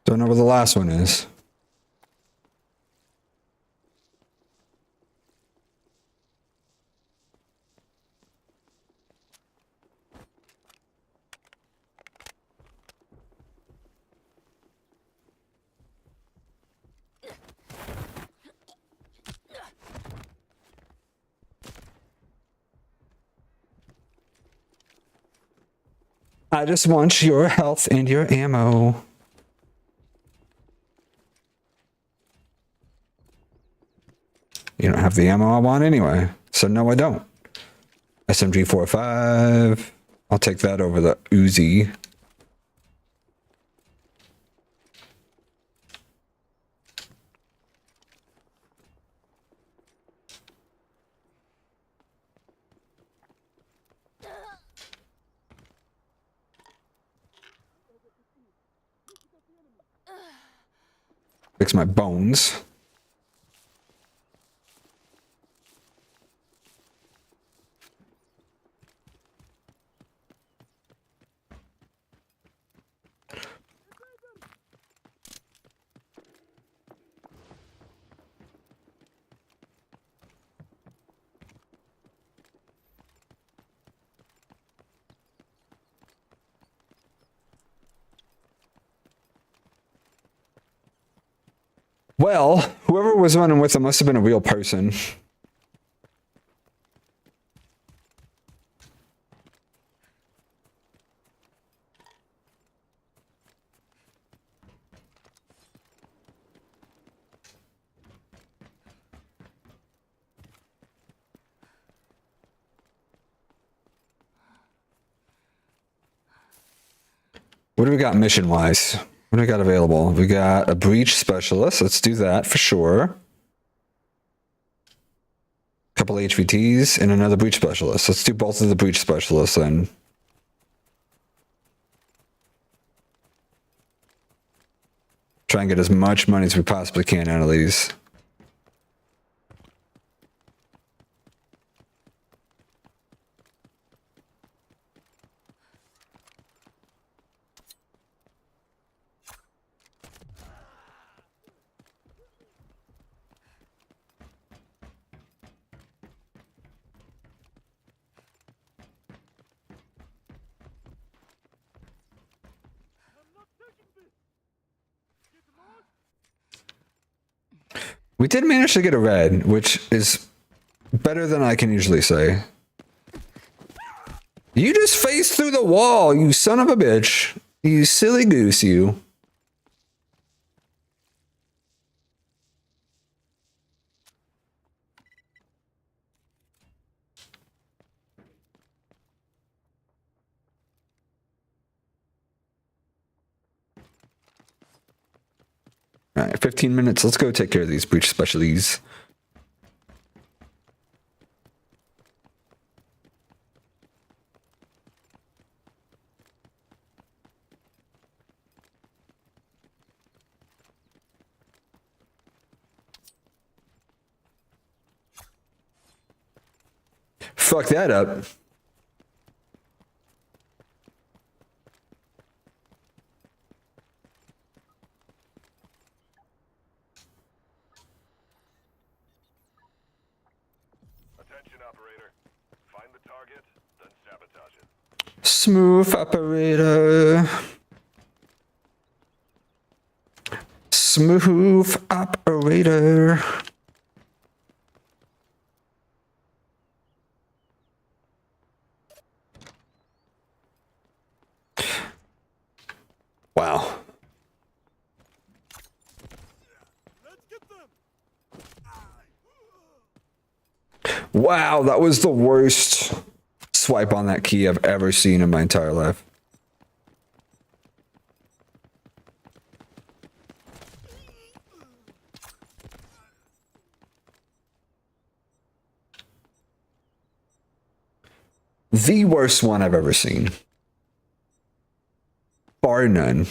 Don't know where the last one is. I just want your health and your ammo. have the ammo I want anyway. So no, I don't. SMG 45. I'll take that over the Uzi. Fix my bones. Well, whoever was running with them must have been a real person. What do we got mission wise? What do we got available? We got a breach specialist. Let's do that for sure. Couple HVTs and another breach specialist. Let's do both of the breach specialists then. Try and get as much money as we possibly can out of these. We did manage to get a red, which is better than I can usually say. You just faced through the wall, you son of a bitch. You silly goose, you. All right, 15 minutes. Let's go take care of these breach specialties. Fuck that up. Attention, operator. Find the target, then sabotage it. Smooth operator. Smooth operator. Wow. Wow, that was the worst swipe on that key I've ever seen in my entire life. The worst one I've ever seen. Bar none.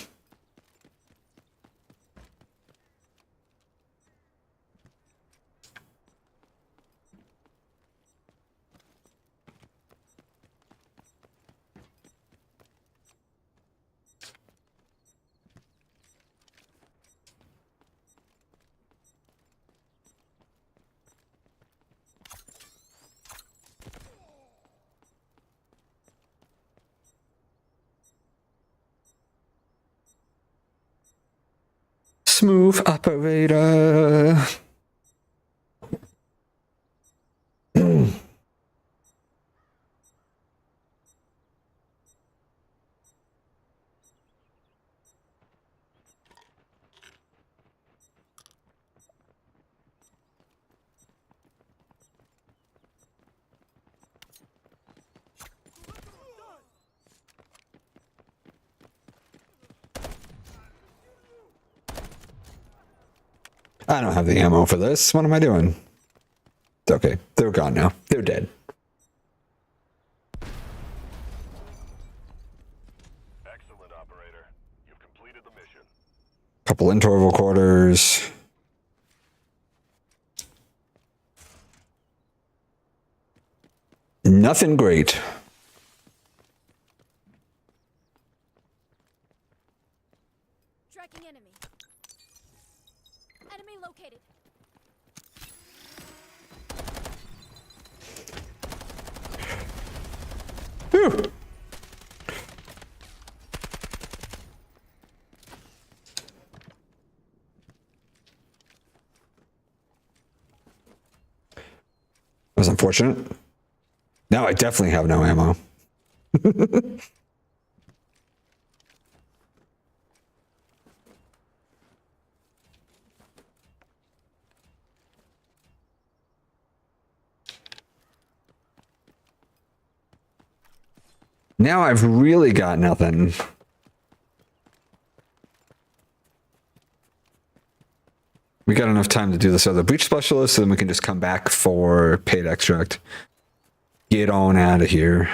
Smooth operator. I don't have the ammo for this. What am I doing? It's okay. They're gone now. They're dead. Excellent, operator. You've completed the mission. Couple interval quarters. Nothing great. Tracking enemy. Enemy located. Whew. That was unfortunate. Now I definitely have no ammo. Now I've really got nothing. We got enough time to do this other breach specialist, so then we can just come back for paid extract. Get on out of here.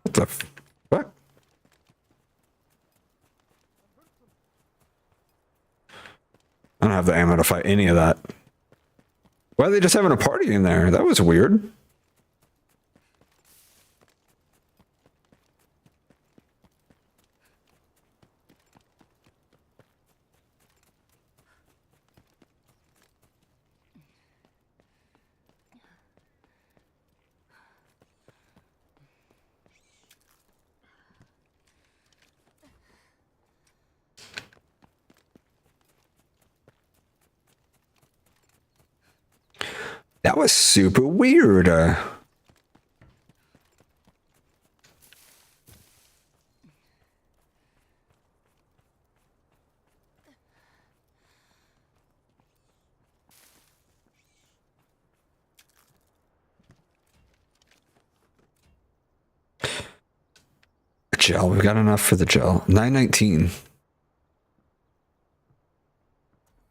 What the fuck? I don't have the ammo to fight any of that. Why are they just having a party in there? That was weird. That was super weird. Gel. We've got enough for the gel. 919.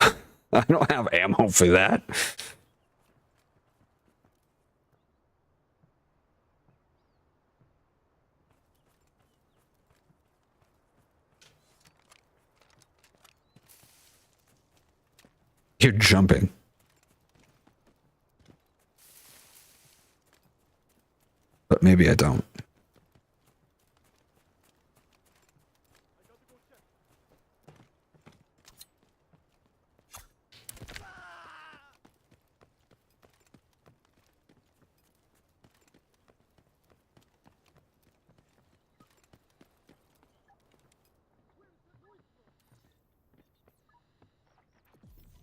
I don't have ammo for that. You're jumping. But maybe I don't.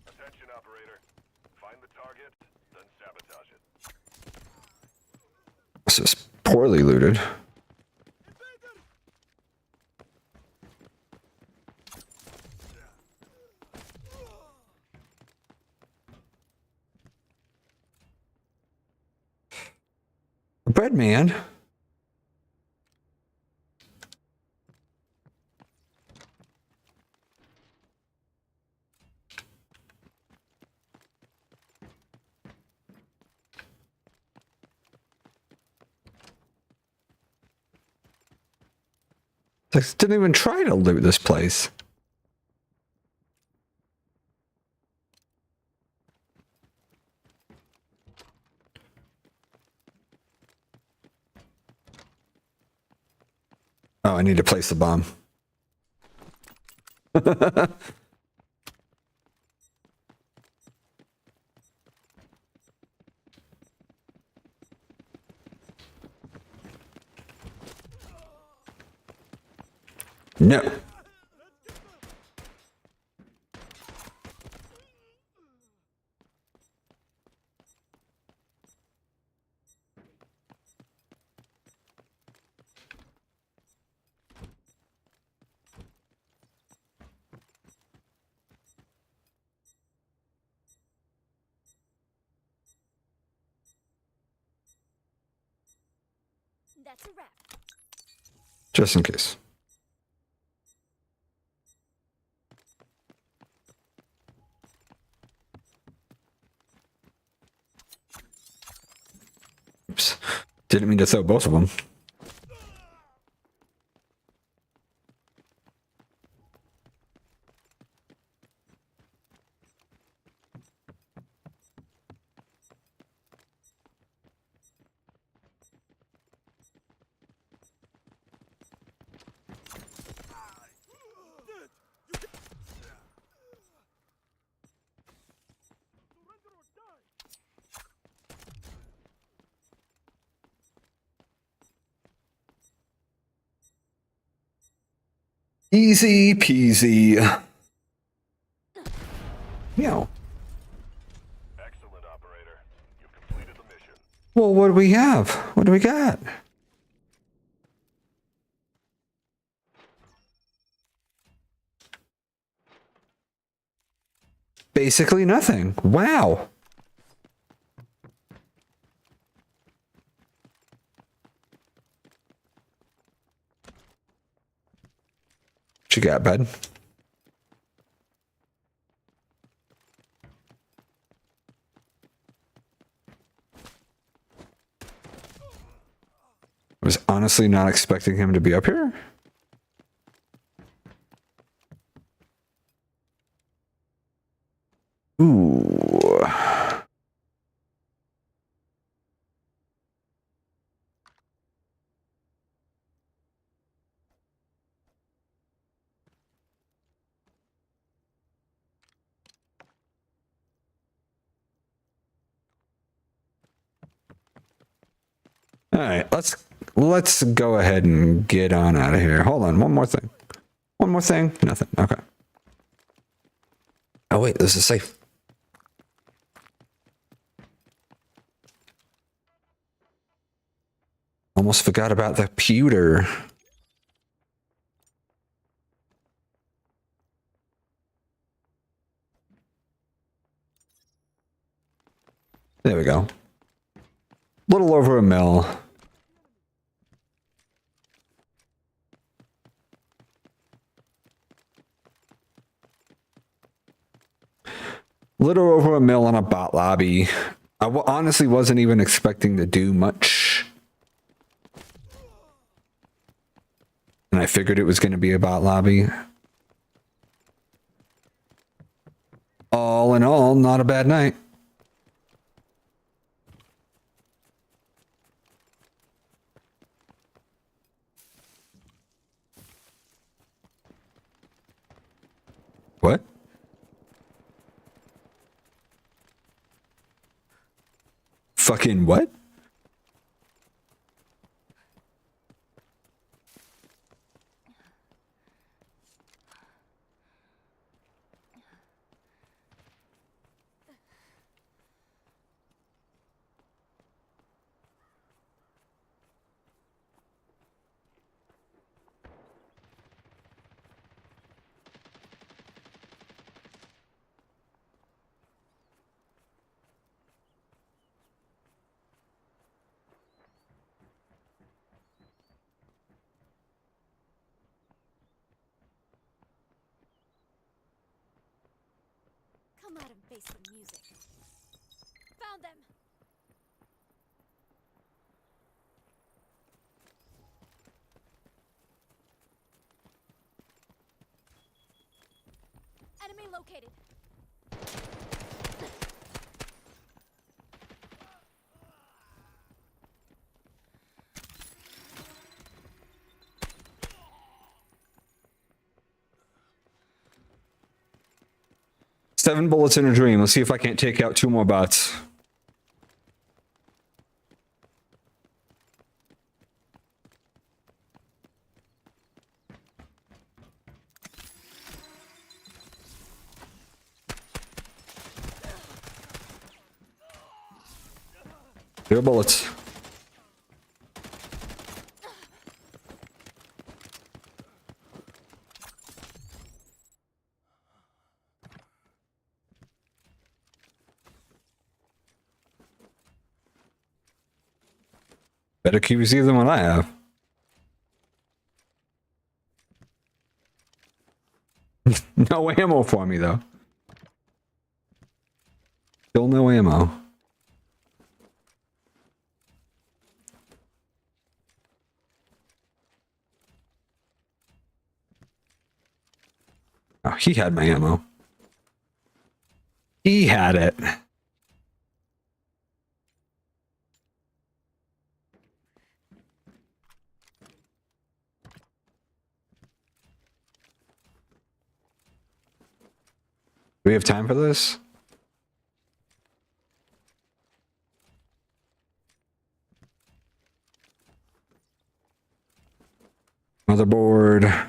Attention, operator. Find the target, then sabotage it. This is poorly looted. Bread man. Like, didn't even try to loot this place. Oh, I need to place the bomb. No. That's a wrap. Just in case. Oops. Didn't mean to throw both of them. Easy peasy. Meow. Excellent, operator. You've completed the mission. Well, what do we have? What do we got? Basically nothing. Wow. What you got, bud? I was honestly not expecting him to be up here. Ooh. All right, let's go ahead and get on out of here. Hold on, one more thing. One more thing? Nothing. Okay. Oh wait, this is safe. Almost forgot about the pewter. There we go. Little over a mil. Little over a mil on a bot lobby. I honestly wasn't even expecting to do much. And I figured it was going to be a bot lobby. All in all, not a bad night. What? Fucking what? Come out and face the music. Found them. Enemy located. Seven bullets in a dream. Let's see if I can't take out two more bots. Zero bullets. Better QC than what I have. No ammo for me, though. Still no ammo. Oh, he had my ammo. He had it. Do we have time for this? Motherboard.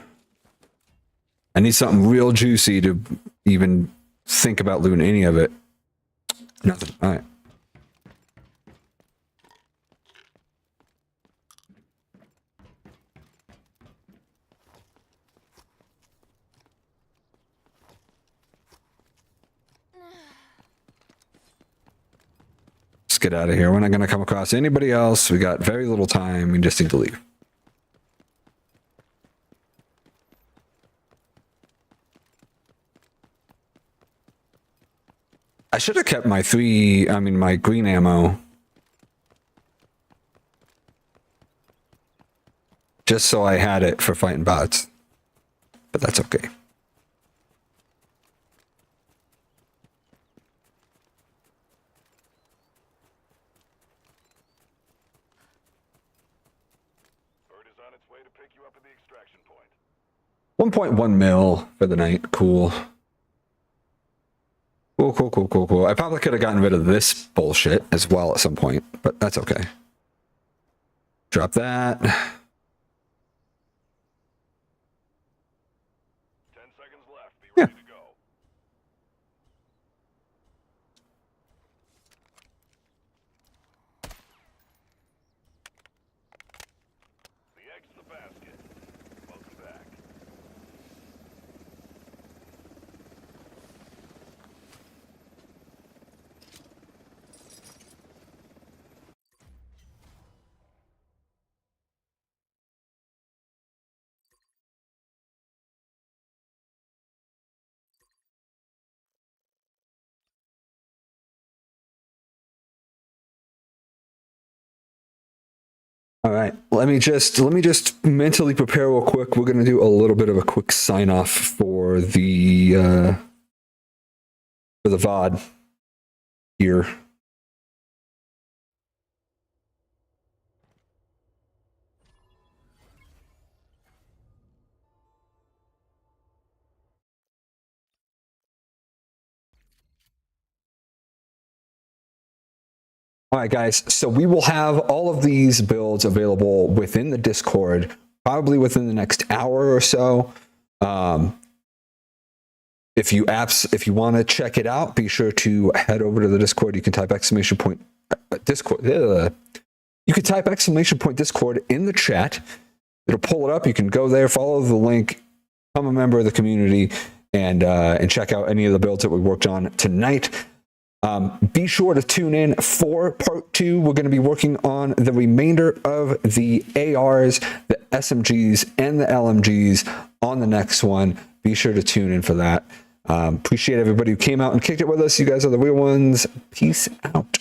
I need something real juicy to even think about looting any of it. Nothing. All right. Let's get out of here. We're not going to come across anybody else. We got very little time. We just need to leave. I should have kept my my green ammo. Just so I had it for fighting bots. But that's okay. Bird is on its way to pick you up at the extraction point. 1.1 mil for the night. Cool. Cool. I probably could have gotten rid of this bullshit as well at some point, but that's okay. Drop that. 10 seconds left. Be ready to go. The egg's the basket. Welcome back. All right, let me just mentally prepare real quick. We're gonna do a little bit of a quick sign off for the VOD here. All right, guys, so we will have all of these builds available within the Discord, probably within the next hour or so. If you want to check it out, be sure to head over to the Discord. You can type Discord. You can type Discord in the chat. It'll pull it up. You can go there, follow the link, become a member of the community, and check out any of the builds that we worked on tonight. Be sure to tune in for part 2. We're going to be working on the remainder of the ARs, the SMGs, and the LMGs on the next one. Be sure to tune in for that. Appreciate everybody who came out and kicked it with us. You guys are the real ones. Peace out.